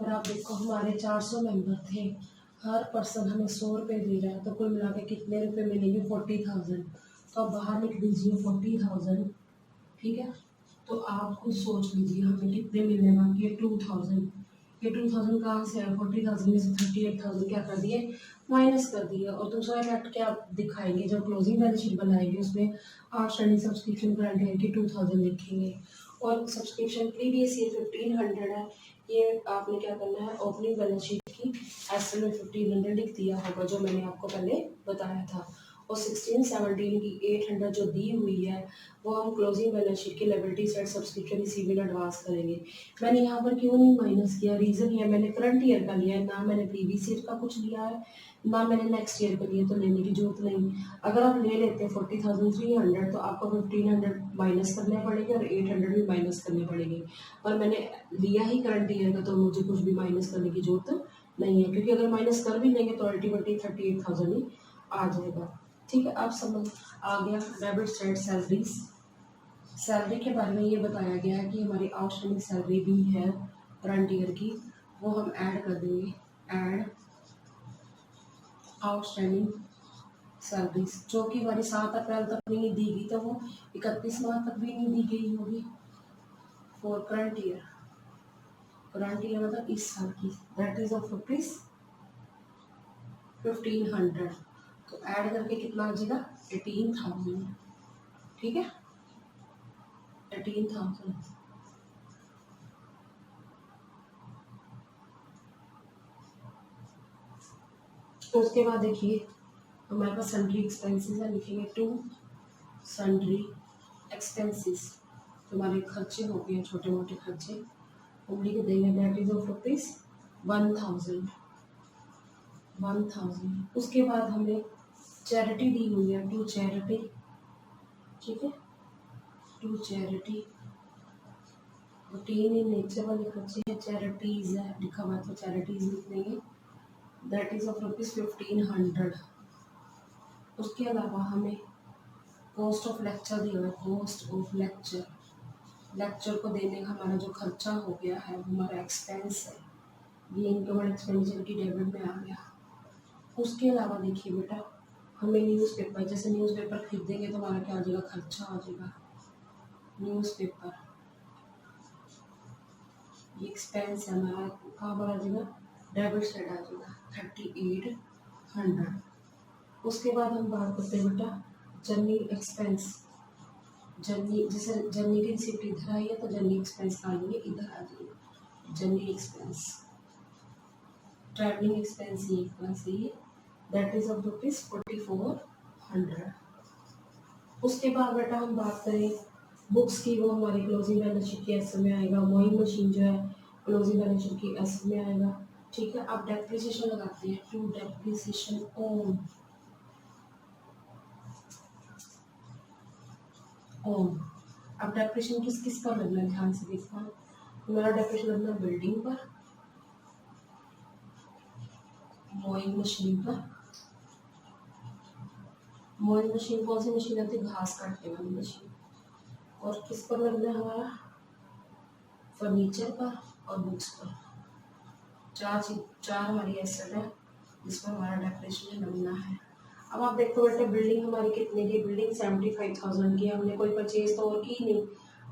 पर आप देखो हमारे 400 मेंबर थे, हर पर्सन हमें 100 रुपये दे रहा है, तो कुल मिला के कितने रुपये मिलेंगे 40,000, तो आप बाहर लिख दीजिए 40,000, ठीक है। तो आप खुद सोच लीजिए हमें कितने मिलने बाकी है 2000, ये 2000 कहाँ से है, 40,000 में से 38,000 क्या कर दिए, माइनस कर दिए। और दूसरा इफेक्ट क्या आप दिखाएंगे, जब क्लोजिंग बैलेंस शीट बनाएंगे उसमें आउटस्टैंडिंग सब्सक्रिप्शन करंट ईयर की 2000 लिखेंगे, और सब्सक्रिप्शन प्रीवियस ईयर 1500 है, ये आपने क्या करना है, ओपनिंग बैलेंस शीट की एसेट में 1500 लिख दिया होगा, जो मैंने आपको पहले बताया था, और 16-17 की 800 जो दी हुई है वो हम क्लोजिंग बैलेंस शीट की liability side subscription receivable advance करेंगे। मैंने यहाँ पर क्यों नहीं माइनस किया, रीज़न ये मैंने करंट ईयर का लिया है, ना मैंने प्रीवियस ईयर का कुछ लिया है, ना मैंने नेक्स्ट ईयर का लिया, तो लेने की जरूरत नहीं। अगर आप ले लेते हैं 40,300 तो आपको 1500 माइनस करने पड़ेंगे और 800 भी माइनस करने पड़ेंगे, पर मैंने लिया ही करंट ईयर का, तो मुझे कुछ भी माइनस करने की जरूरत नहीं है, क्योंकि अगर माइनस कर भी लेंगे तो अल्टीमेटली 38,000 ही आ जाएगा, ठीक है। आप समझ आ गया। डेबिट साइड सैलरीज, सैलरी के बारे में ये बताया गया है कि हमारी आउटस्टैंडिंग सैलरी भी है करंट ईयर की, वो हम ऐड कर देंगे, ऐड आउटस्टैंडिंग सैलरीज, जो कि हमारी 7 अप्रैल तक नहीं दी गई, तो वो 31 मार्च तक भी नहीं दी गई होगी for current year, current year मतलब इस साल की, दैट इज ऑफ ₹1500, तो ऐड करके कितना आ जाएगा 18,000, ठीक है, 18,000। तो उसके बाद देखिए हमारे पास सन्ड्री एक्सपेंसेस है, लिखेंगे टू सन्ड्री एक्सपेंसेस, तुम्हारे खर्चे हो गए छोटे मोटे खर्चे, हम लिख देंगे दैट इज ऑफ रुपीज़ 1000। उसके बाद हमें चैरिटी दी हुई है, टू चैरिटी, ठीक है, to charity, routine in nature वाले खर्चे हैं, चैरिटीज है लिखा हुआ तो चैरिटीज लिख देंगे, दैट इज ऑफ रुपीज़ 1500। उसके अलावा हमें कॉस्ट ऑफ लेक्चर दिया हुआ है, कॉस्ट ऑफ लेक्चर, लेक्चर को देने का हमारा जो खर्चा हो गया है वो हमारा एक्सपेंस है, ये इनकम एंड एक्सपेंडिचर की डेबिट में आ गया। उसके अलावा देखिए बेटा, हमें न्यूज़पेपर, जैसे न्यूज़पेपर खरीदेंगे तो हमारा क्या आ जाएगा, खर्चा आ जाएगा, न्यूज़पेपर ये एक्सपेंस है हमारा, कहाँ पर आ जाएगा, डेबिट साइड आ जाएगा 3800। उसके बाद हम बात करते हैं बेटा जर्नी एक्सपेंस, जर्नी, जैसे जर्नी की रिसिप्ट इधर आई है तो जर्नी एक्सपेंस का आएंगे इधर आ जाएंगे, जर्नी एक्सपेंस, ट्रैवलिंग एक्सपेंस ये एक्सपेंस है, दैट इज ऑफ रुपीज़ 4400। उसके बाद बेटा हम बात करें बुक्स की, वो हमारी क्लोजिंग बैलेंस शीट की एस में आएगा, मोइंग मशीन जो है क्लोजिंग बैलेंस शीट की एस में आएगा, ठीक है। अब डेप्रिसिएशन लगाते हैं, टू डेप्रिसिएशन ऑन ऑन। अब डेप्रिसिएशन किस किस पर लगना है, ध्यान से देखना, हमारा डेप्रिसिएशन लगना है बिल्डिंग पर, मोइंग मशीन पर, मोइंग मशीन कौन सी मशीन आती है, घास काटने वाली मशीन, और किस पर लगना है हमारा, फर्नीचर पर और बुक्स पर, चार हमारी एसेट है जिस पर हमारा डेप्रिसिएशन लगना है। अब आप देखो बेटे बिल्डिंग हमारी कितने की, बिल्डिंग 75,000 की, हमने कोई परचेज तो और की नहीं,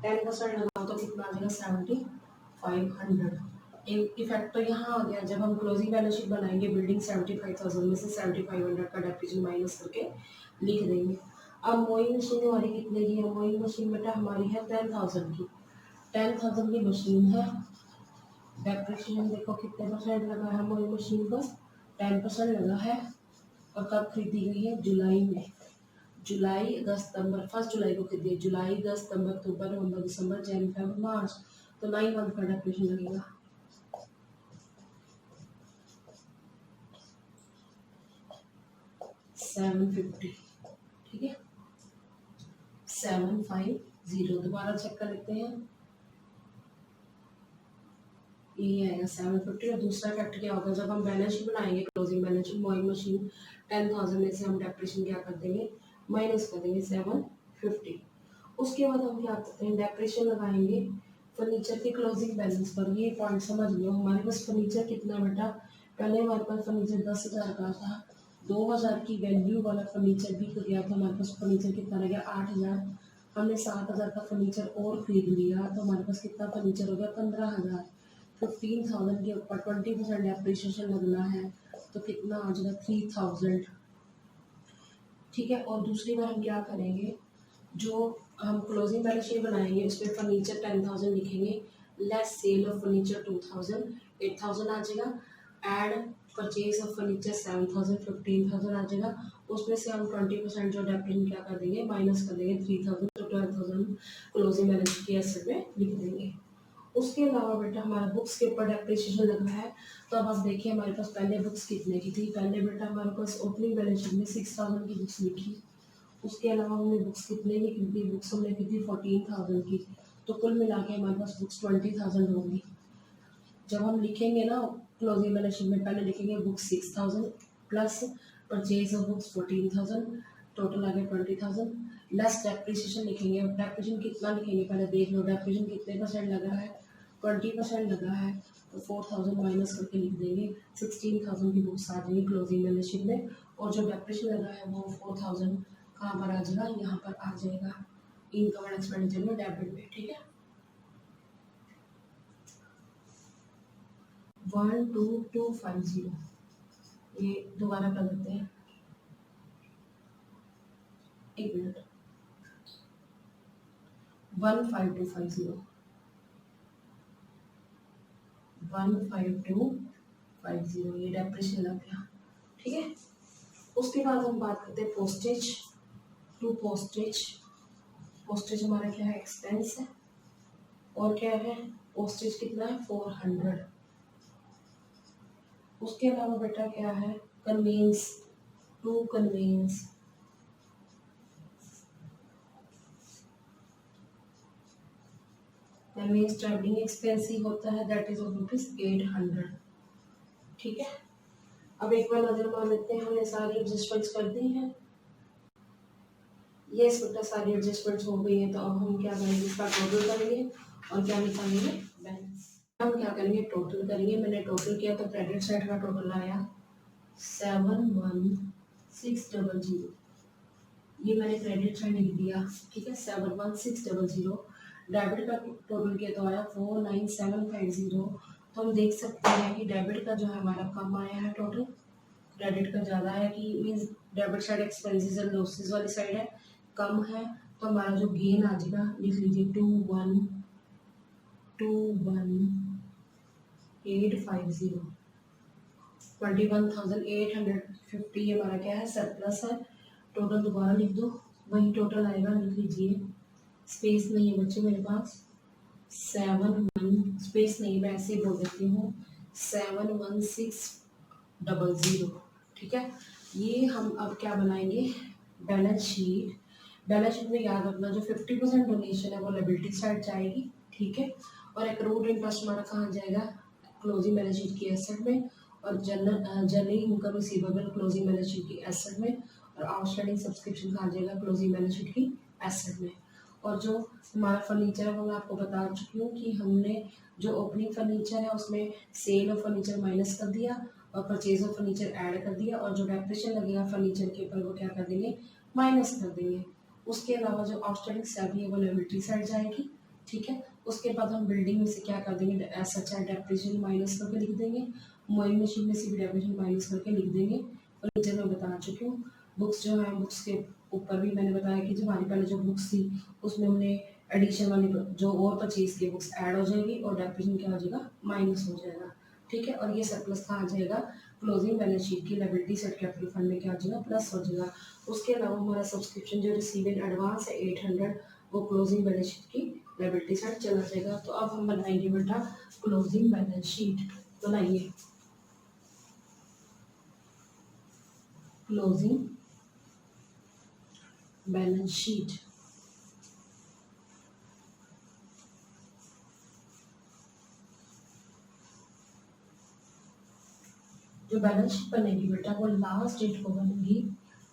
10% लगाओ तो कितना आ जाएगा 7500। इफेक्ट तो यहाँ आ गया, जब हम क्लोजिंग बैलेंस शीट बनाएंगे बिल्डिंग 75,000 में से 7500 का डेप्रिसिएशन माइनस करके लिख देंगे। अब मोइंग मशीन हमारी कितने की है, मोइंग मशीन बेटा हमारी है 10,000 की, 10,000 की मशीन है, डेप्रिसिएशन देखो कितने परसेंट लगा है मोइंग मशीन पर, 10% लगा है, और कब खरीदी गई है, जुलाई में, जुलाई अगस्त सितंबर, 1 जुलाई को खरीदी है, जुलाई अगस्त सितंबर अक्टूबर नवंबर दिसंबर जनवरी फरवरी मार्च, तो 9 मंथ का डेप्रिसिएशन लगेगा। 750, ठीक है, 750, दोबारा चेक कर लेते हैं, ये आएगा 750। और दूसरा फैक्टर क्या होगा, जब हम बैलेंस शीट बनाएंगे closing balance sheet, moving machine 10,000 में से हम डेप्रिसिएशन क्या कर देंगे, माइनस कर देंगे 750। उसके बाद हम क्या करते हैं, डेप्रिसिएशन लगाएंगे फर्नीचर के क्लोजिंग बैलेंस पर। ये पॉइंट समझ लो, हमारे पास फर्नीचर कितना बेटा, पहले हमारे पास फर्नीचर 10,000 का था, 2,000 की वैल्यू वाला फर्नीचर बिक गया तो हमारे पास फर्नीचर कितना रह गया 8,000, हमने 7,000 का फर्नीचर और खरीद लिया तो हमारे पास कितना फर्नीचर हो गया 15,000। 15,000 के ऊपर 20% डेप्रिसिएशन लगना है तो कितना आ जाएगा 3,000, ठीक है। और दूसरी बार हम क्या करेंगे, जो हम क्लोजिंग बैलेंस शीट बनाएंगे उस पर फर्नीचर 10,000 लिखेंगे, लेस सेल ऑफ फर्नीचर 2,000, 8,000 आ जाएगा, एड परचेज ऑफ फर्नीचर 7,000, 15,000 आ जाएगा, उसमें से हम 20% जो डेप्रिसिएशन क्या कर देंगे माइनस कर देंगे 3,000, तो 12,000 क्लोजिंग बैलेंस शीट की एसेट में लिख देंगे। उसके अलावा बेटा हमारा बुक्स के ऊपर डेप्रिसिएशन लग रहा है, तो अब आप देखिए हमारे पास पहले बुक्स कितने की थी, पहले बेटा हमारे पास ओपनिंग बैलेंस शीट में 6,000 की बुक्स लिखी, उसके अलावा हमने बुक्स कितने की खरीदी, बुक्स हमने खरीदी 14,000 की, तो कुल मिला के हमारे पास बुक्स 20,000 होंगी। जब हम लिखेंगे ना क्लोजिंग बैलेंस शीट में, पहले लिखेंगे books 6,000 plus purchase of books 14,000, total आ गया 20,000, लेस डेप्रिसिएशन लिखेंगे। डेप्रिसिएशन कितना लिखेंगे पहले देख लो, डेप्रिसिएशन कितने परसेंट लगा है, 20% लगा है, तो 4,000 माइनस करके लिख देंगे, 16,000 की बुक्स आ जाएंगी क्लोजिंग बैलेंस शीट में, और जो डेप्रिसिएशन लगा है वो 4,000 कहाँ पर आ जाएगा, यहाँ पर आ जाएगा इनकम एंड एक्सपेंडिचर में, डेबिट में, ठीक है। 12250, ये दोबारा कर देते हैं, एक मिनट, 15250, 15250 ये डेप्रिसिएशन लग गया, ठीक है। उसके बाद हम बात करते हैं पोस्टेज, टू पोस्टेज, पोस्टेज हमारा क्या है, एक्सपेंस है। और क्या है, पोस्टेज कितना है, 400। उसके अलावा बेटा क्या है, conveyance, to conveyance, conveyance travelling expense ही होता है, दैट इज ऑफ ₹800। ठीक है, अब एक बार नजर मार लेते हैं, हमने सारी एडजस्टमेंट्स कर दी हैं। ये बेटा सारी एडजस्टमेंट्स हो गई है, तो अब हम क्या करेंगे, इसका टोटल करेंगे और क्या निकालेंगे, बैलेंस। हम क्या करेंगे, टोटल करेंगे। मैंने टोटल किया तो क्रेडिट साइड का टोटल आया 71600। ये मैंने क्रेडिट साइड लिख दिया, ठीक है, 71600। डेबिट का टोटल किया तो आया 49750। तो हम देख सकते हैं कि डेबिट का जो है हमारा कम आया है टोटल, क्रेडिट का ज़्यादा है, कि means debit side expenses and losses वाली साइड है, कम है। तो हमारा जो गेन आ जाएगा, लिख लीजिए 2121850, 21,850। ये हमारा क्या है, सरप्लस है। टोटल दोबारा लिख दो, वही टोटल आएगा, लिख लीजिए। स्पेस नहीं है बच्चे मेरे पास, 71, स्पेस नहीं, मैं ऐसे ही बोल देती हूँ, 71600। ठीक है, ये हम अब क्या बनाएंगे, बैलेंस शीट। बैलेंस शीट में याद रखना, जो 50% डोनेशन है वो लायबिलिटी साइड जाएगी, ठीक है। और एक्रूड इंटरेस्ट हमारा कहाँ जाएगा, क्लोजिंग बैलेंस शीट की एसेट में। और general income receivable closing balance sheet की एसेट में। और आउटस्टैंडिंग सब्सक्रिप्शन कहाँ जाएगा, क्लोजिंग बैलेंस शीट की एसेट में। और जो हमारा फर्नीचर है वो मैं आपको बता चुकी हूँ कि हमने जो ओपनिंग फर्नीचर है उसमें सेल ऑफ फर्नीचर माइनस कर दिया और परचेज ऑफ फर्नीचर ऐड कर दिया, और जो डेप्रिसिएशन लगेगा फर्नीचर के ऊपर वो क्या कर देंगे, माइनस कर देंगे। उसके अलावा जो आउटस्टैंडिंग सैलरी है वो लायबिलिटी साइड जाएगी, ठीक है। उसके बाद हम बिल्डिंग में से क्या कर देंगे, एसेट्स एंड डेप्रिसिएशन माइनस करके लिख देंगे। मोइंग मशीन में से भी डेप्रिसिएशन माइनस करके लिख देंगे। फर्नीचर में बता चुकी हूँ। बुक्स जो है, बुक्स के ऊपर भी मैंने बताया कि जो हमारी पहले जो बुक्स थी उसमें हमने एडिशन वाली जो और परचेज की बुक्स ऐड हो जाएगी और डेप्रिसिएशन क्या हो जाएगा, माइनस हो जाएगा, ठीक है। और ये सरप्लस कहाँ आ जाएगा, क्लोजिंग बैलेंस शीट की लायबिलिटी साइड कैपिटल फंड में क्या हो जाएगा, प्लस हो जाएगा। उसके अलावा हमारा सब्सक्रिप्शन जो रिसीव इन एडवांस है 800, वो क्लोजिंग बैलेंस शीट की लायबिलिटी साइड चला जाएगा। तो अब हम बनाएंगे बेटा क्लोजिंग बैलेंस शीट। बनाइए क्लोजिंग बैलेंस शीट। जो बैलेंस शीट बनेगी बेटा वो लास्ट डेट को बनेगी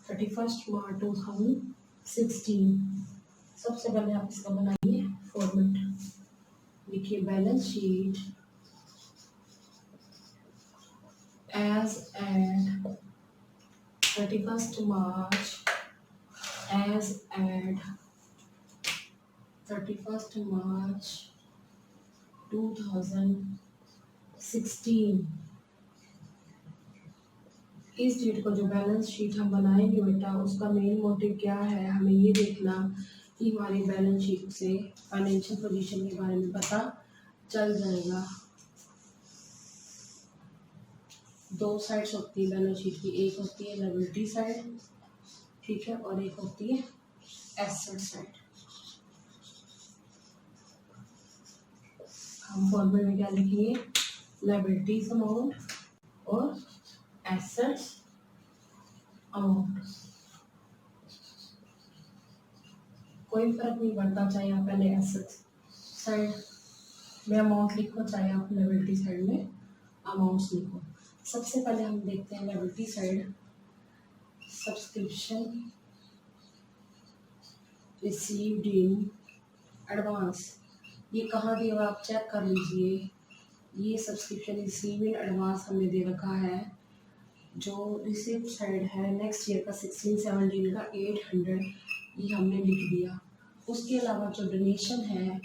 31 मार्च 2016। सबसे पहले आप इसका बनाइए फॉर्मेट, लिखिए बैलेंस शीट एज एट 31 मार्च, एज एट 31 मार्च 2016। इस डेट को जो बैलेंस शीट हम बनाएंगे बेटा, उसका मेन मोटिव क्या है, हमें ये देखना कि हमारी बैलेंस शीट से फाइनेंशियल पोजीशन के बारे में पता चल जाएगा। दो साइड्स होती है बैलेंस शीट की, एक होती है लायबिलिटी साइड, ठीक है, और एक होती है एसेट साइड। हम फॉर्मूले में क्या लिखेंगे, लायबिलिटीज अमाउंट और एसेट्स अमाउंट। कोई फर्क नहीं पड़ता, चाहे आप पहले एसेट्स साइड में अमाउंट लिखो, चाहे आप लायबिलिटी साइड में अमाउंट्स लिखो। सबसे पहले हम देखते हैं liability side, subscription received in advance. ये कहाँ दिया हुआ आप चेक कर लीजिए। ये सब्सक्रिप्शन रिसीव इन एडवांस हमने दे रखा है। जो रिसिप्ट साइड है नेक्स्ट ईयर का 16-17 का 800, ये हमने लिख दिया। उसके अलावा जो डोनेशन है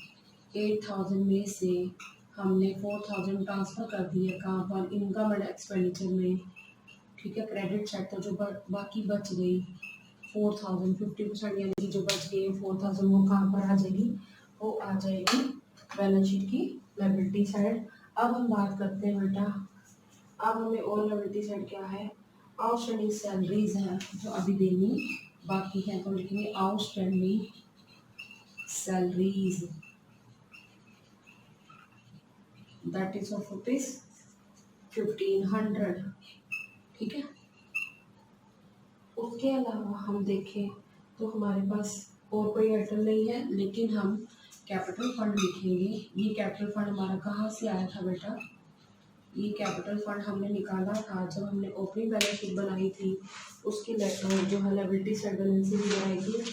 8000 में से हमने 4000 ट्रांसफ़र कर दिए कहाँ पर, इनकम एंड एक्सपेंडिचर में, ठीक है। क्रेडिट साइड तो जो बाकी बच गई 4000, 50% यानी कि जो बच गई 4000, वो कहाँ पर आ जाएगी, वो आ जाएगी बैलेंस शीट की लायबिलिटी साइड। अब हम बात करते हैं बेटा, अब हमें और लायबिलिटी साइड क्या है, आउटस्टैंडिंग सैलरीज हैं जो अभी देनी बाकी है, तो लिखेंगे outstanding salaries that is of ₹1500। ठीक है। उसके अलावा हम देखें तो हमारे पास और कोई आइटम नहीं है, लेकिन हम कैपिटल फंड लिखेंगे। ये कैपिटल फंड हमारा कहाँ से आया था बेटा? ये कैपिटल फंड हमने निकाला था जब हमने ओपनिंग बैलेंस शीट बनाई थी। उसकी जो है लायबिलिटी साइड बैलेंस शीट बनाई थी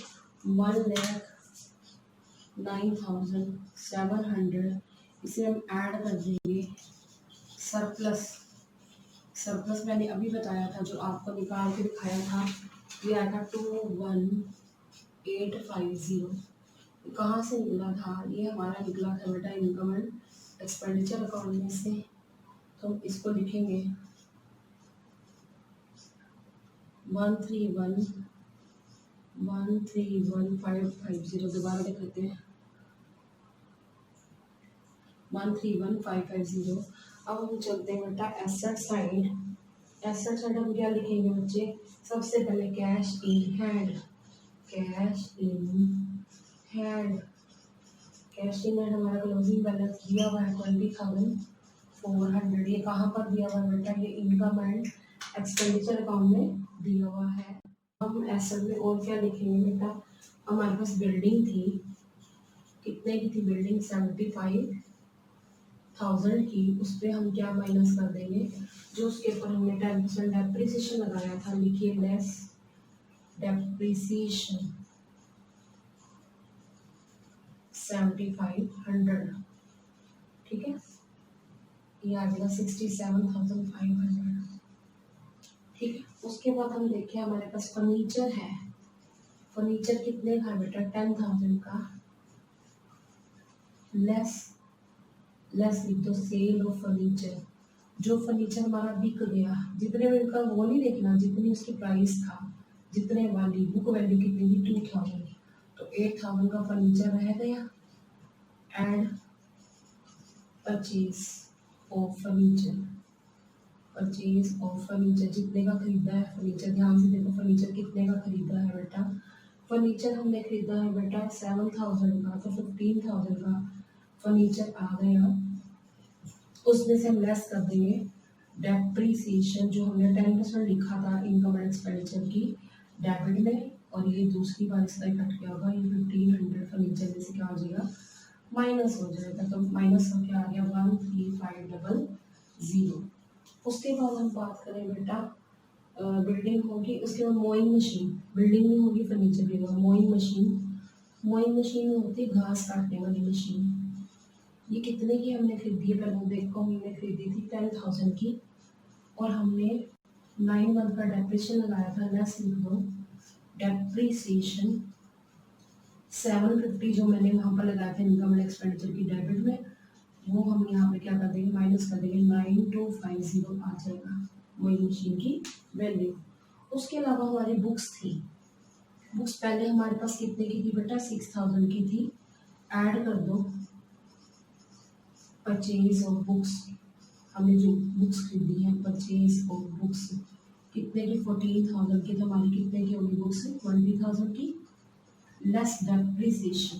1,09,700। इसे हम ऐड कर देंगे। सरप्लस सरप्लस मैंने अभी बताया था, जो आपको निकाल के दिखाया था, ये आया था 21,850। कहाँ से निकला था? ये हमारा निकला था बेटा इनकम एंड एक्सपेंडिचर अकाउंट में से। तो हम इसको लिखेंगे 131,550। दोबारा लिख लेते हैं 131,550। अब हम चलते हैं बेटा एसेट साइड। एसेट साइड हम क्या लिखेंगे बच्चे? सबसे पहले cash in hand. Cash in hand हमारा क्लोजिंग बैलेंस दिया हुआ है 20,400। ये कहाँ पर दिया हुआ है बेटा? ये इनकम एंड एक्सपेंडिचर अकाउंट में दिया हुआ है। हम एसेट में और क्या लिखेंगे बेटा? हमारे पास बिल्डिंग थी, कितने की थी बिल्डिंग? 75,000 की। उस पर हम क्या माइनस कर देंगे? जो उसके ऊपर हमने 10% डेप्रिसिएशन लगाया था, लिखिए लेस डेप्रिसिएशन 7,500। ठीक है। ये आ जाएगा 67,500। ठीक है। उसके बाद हम देखें हमारे पास फर्नीचर है। फर्नीचर कितने का बेटा? 10,000 का। लेस लिख दो सेल ऑफ फर्नीचर। जो फर्नीचर हमारा बिक गया, जितने में का वो नहीं देखना, जितनी उसकी प्राइस था, जितने वाली बुक वैल्यू कितनी थी 2,000, तो 8,000 का फर्नीचर रह गया। एंड परचेज ऑफ फर्नीचर जितने का खरीदा है फर्नीचर, ध्यान से देखो फर्नीचर कितने का खरीदा है बेटा? फर्नीचर हमने खरीदा है बेटा 7,000 का, तो 15,000 का फर्नीचर आ गया। उसमें से हम लेस कर देंगे डेप्रीसिएशन, जो हमने 10% लिखा था इनकम एंड एक्सपेंडिचर की डेबिट में, और ये दूसरी बार इसका इकट्ठ क्या होगा? ये 1,500 फर्नीचर में से क्या हो जाएगा? माइनस हो जाएगा। तो माइनस हो क्या आ गया? 13,500। उसके बाद हम बात करें बेटा बिल्डिंग होगी, उसके बाद मोइंग मशीन। बिल्डिंग में होगी, फर्नीचर भी होगा। मोइंग मशीन होती है घास काटने वाली मशीन। ये कितने की हमने खरीदी है? पहले देखो, हमने खरीदी थी 10,000 की, और हमने 9 मंथ का डेप्रिसिएशन लगाया था। लेस लिख दो डेप्रिसिएशन 750, जो मैंने वहाँ पर लगाया था इनकम एंड एक्सपेंडिचर की डेबिट में, वो हम यहाँ पे क्या कर देंगे? माइनस कर देंगे। 9,250 आ जाएगा वही मशीन की वैल्यू। उसके अलावा हमारी बुक्स थी। बुक्स पहले हमारे पास कितने की थी बेटा? 6,000 की थी। ऐड कर दो परचेज ऑफ बुक्स। हमने जो बुक्स खरीदी है, परचेज ऑफ बुक्स कितने की? 14,000 की। तो हमारी कितने की होगी बुक्स? 20,000 की। लेस डेप्रिसिएशन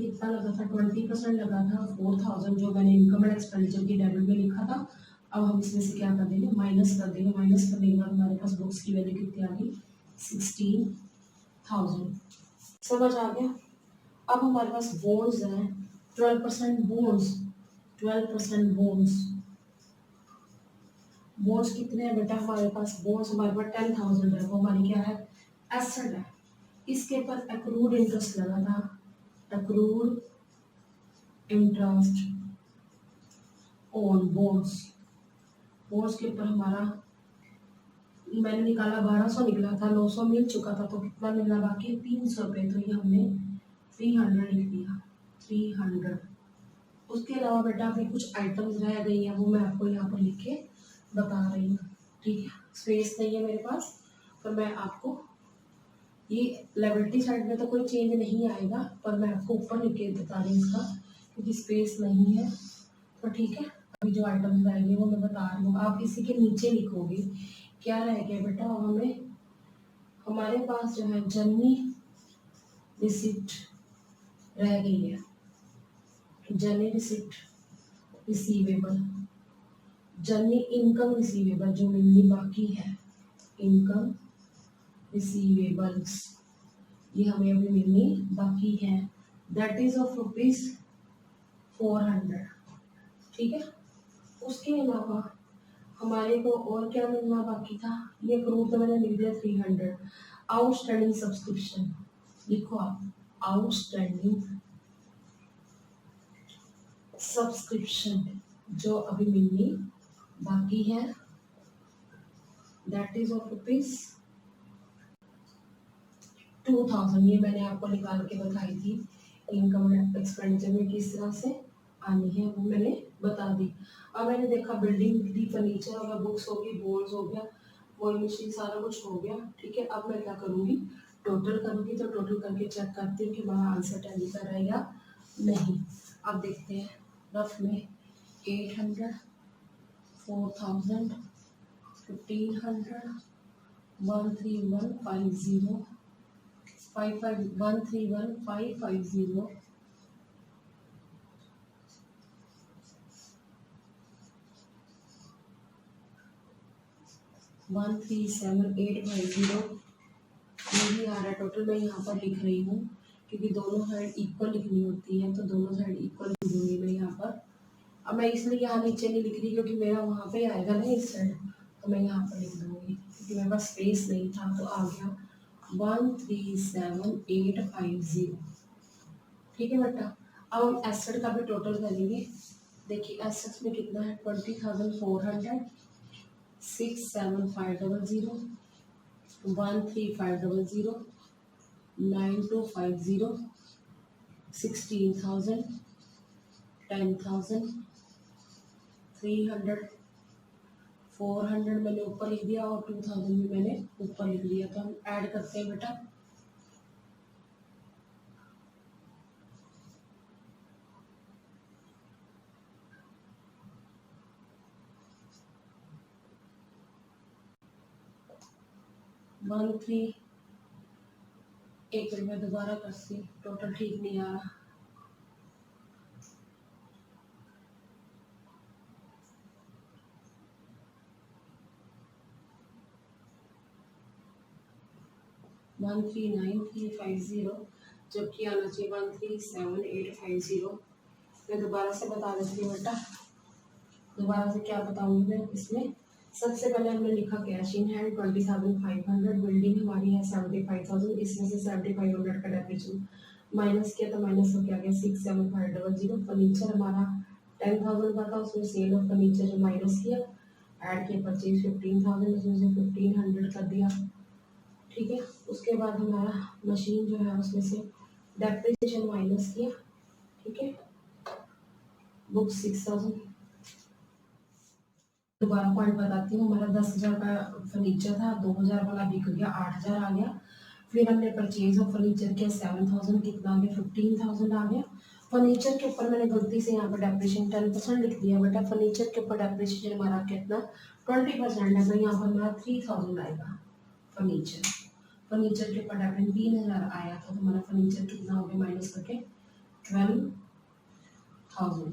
कितना लगा था? 20% लगा था। 4,000 जो मैंने इनकम एंड एक्सपेंडिचर की डेबिट में लिखा था, अब हम इसमें से क्या कर देंगे? माइनस कर देंगे। माइनस करने के बाद हमारे पास बुक्स की वैल्यू कितनी आ गई? 16,000। समझ आ गया? अब हमारे पास बॉन्ड्स हैं 12% बॉन्ड्स। 12% बॉन्ड्स कितने हैं बेटा हमारे पास? बॉन्ड्स हमारे पास 10,000 है। वो हमारी क्या है? एसेट है। इसके ऊपर एक्रूड इंटरेस्ट लगा था। एक्रूड इंटरेस्ट ऑन बॉन्ड्स के ऊपर हमारा मैंने निकाला 1,200 निकला था, 900 मिल चुका था, तो कितना मिलना बाकी? 300 रुपये। तो ये हमने 300 लिख दिया। 300। उसके अलावा बेटा अभी कुछ आइटम्स रह गई हैं, वो मैं आपको यहाँ पर लिख के बता रही हूँ। ठीक है। स्पेस नहीं है मेरे पास, पर मैं आपको ये लायबिलिटी साइड में तो कोई चेंज नहीं आएगा, पर मैं आपको ऊपर लिख के बता रही हूँ इसका, क्योंकि स्पेस नहीं है। तो ठीक है, अभी जो आइटम्स रहेंगे वो मैं बता रही हूँ। आप इसी के नीचे लिखोगे क्या रह गया बेटा? हमें हमारे पास जो है जर्नी रिसिप्ट रह गई है। General receipt receivable, general income receivable जो मिलनी बाकी है, इनकम रिसीवेबल्स ये हमें अभी मिलनी बाकी है, दैट इज ऑफ ₹400। ठीक है, उसके अलावा हमारे को और क्या मिलना बाकी था, ये प्रूफ तो मैंने लिख दिया 300। आउटस्टैंडिंग सब्सक्रिप्शन लिखो आप, आउटस्टैंडिंग सब्सक्रिप्शन जो अभी मिलनी बाकी है, दैट इज ऑफ ₹2000। ये मैंने आपको निकाल के बताई थी, इनकम एक्सपेंडिचर में किस तरह से आनी है वो मैंने बता दी। अब मैंने देखा बिल्डिंग दी, फर्नीचर हो गया, बुक्स हो गई, बोर्ड्स हो गया, वॉशिंग मशीन, सारा कुछ हो गया। ठीक है, अब मैं क्या करूँगी, टोटल करूँगी। तो टोटल करके चेक करती हूँ कि हमारा आंसर टैली कर रहा है या नहीं। अब देखते हैं रफ में 800, 4000, 1500, 13150, 131,550, 137,850 यही आ रहा है टोटल। मैं यहाँ पर लिख रही हूँ क्योंकि दोनों साइड इक्वल लिखनी होती है, तो दोनों साइड इक्वल लिख दूँगी मैं यहाँ पर। अब मैं इसलिए यहाँ नीचे नहीं लिख रही क्योंकि मेरा वहाँ पे आएगा ना इस साइड, तो मैं यहाँ पर लिख दूँगी क्योंकि मेरे पास स्पेस नहीं था, तो आ गया 137,850। ठीक है बेटा, अब हम एसेट का भी टोटल करेंगे। देखिए एसेट्स में कितना है, 20,400, 67500, 13500, 9250, 16,000, 10,000, 300, 400 मैंने ऊपर लिख दिया और 2000 भी मैंने ऊपर लिख दिया। तो हम ऐड करते हैं बेटा, एक मिनट में दोबारा करती, टोटल ठीक नहीं आ रहा। वन 139,350 जबकि आना चाहिए 137,850। मैं दोबारा से बता देती हूँ बेटा, दोबारा से क्या बताऊँगी मैं इसमें। सबसे पहले हमने लिखा कैश इन हैंड 20,500, बिल्डिंग हमारी है 75,000, इसमें से 7,500 का डेप्रिसिएशन माइनस किया तो माइनस हो क्या गया 67500। फर्नीचर हमारा 10,000 का था, उसमें सेल ऑफ फर्नीचर जो माइनस किया, ऐड किया परचेज 15,000, उसमें से 1500 कर दिया। ठीक है, उसके बाद हमारा मशीन जो है उसमें से डेप्रिसिएशन माइनस किया। ठीक है, बुक 6,000। दोबारा पॉइंट बताती हूँ, हमारा 10,000 का फर्नीचर था, 2,000 वाला बिक गया, 8,000 आ गया। फिर हमने परचेज ऑफ फर्नीचर किया 7,000, कितना आ गया 15,000 आ गया। फर्नीचर के ऊपर मैंने गलती से यहाँ पर डेप्रिसिएशन 10% लिख दिया बेटा, फर्नीचर के ऊपर डेप्रिसिएशन हमारा कितना 20% है, तो यहाँ पर हमारा 3,000 आएगा फर्नीचर। फर्नीचर के ऊपर डेप्रिसिएशन 3,000 आया था, तो हमारा फर्नीचर कितना हो गया माइनस करके 12,000।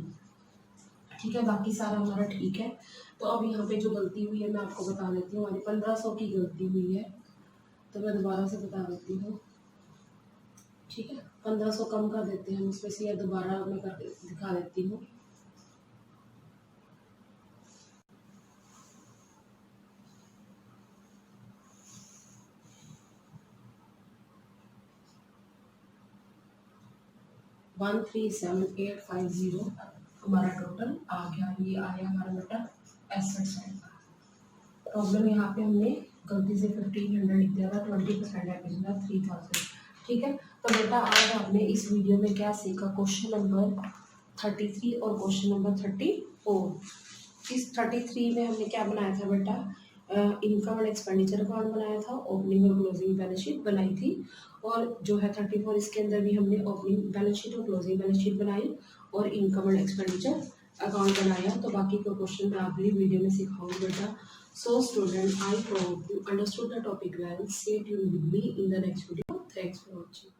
ठीक है, बाकी सारा हमारा ठीक है। तो अब यहाँ पे जो गलती हुई है मैं आपको बता देती हूँ, हमारी 1500 की गलती हुई है, तो मैं दोबारा से बता देती हूँ। ठीक है, 1500 कम कर देते हैं उसमें से, या दोबारा मैं करके दिखा देती हूँ। वन 137,850 हमारा टोटल आ गया। ये आया हमारा बेटा एसेट साइड का। प्रॉब्लम यहाँ पे हमने गलती से 1500 लिख दिया था, 20% डेप्रिसिएशन था 3,000। ठीक है, तो बेटा आज आपने इस वीडियो में क्या सीखा, क्वेश्चन नंबर 33 और क्वेश्चन नंबर 34। इस 33 में हमने क्या बनाया था बेटा, इनकम एंड एक्सपेंडिचर अकाउंट बनाया था, ओपनिंग और क्लोजिंग बैलेंस शीट बनाई थी। और जो है 34 इसके अंदर भी हमने ओपनिंग बैलेंस शीट और क्लोजिंग बैलेंस शीट बनाई और इनकम एंड एक्सपेंडिचर अकाउंट बनाया। तो बाकी का क्वेश्चन मैं अगली वीडियो में सिखाऊंगी बेटा। So student, I hope you understood the topic well. Stay tuned with me in the next video. Thanks for watching.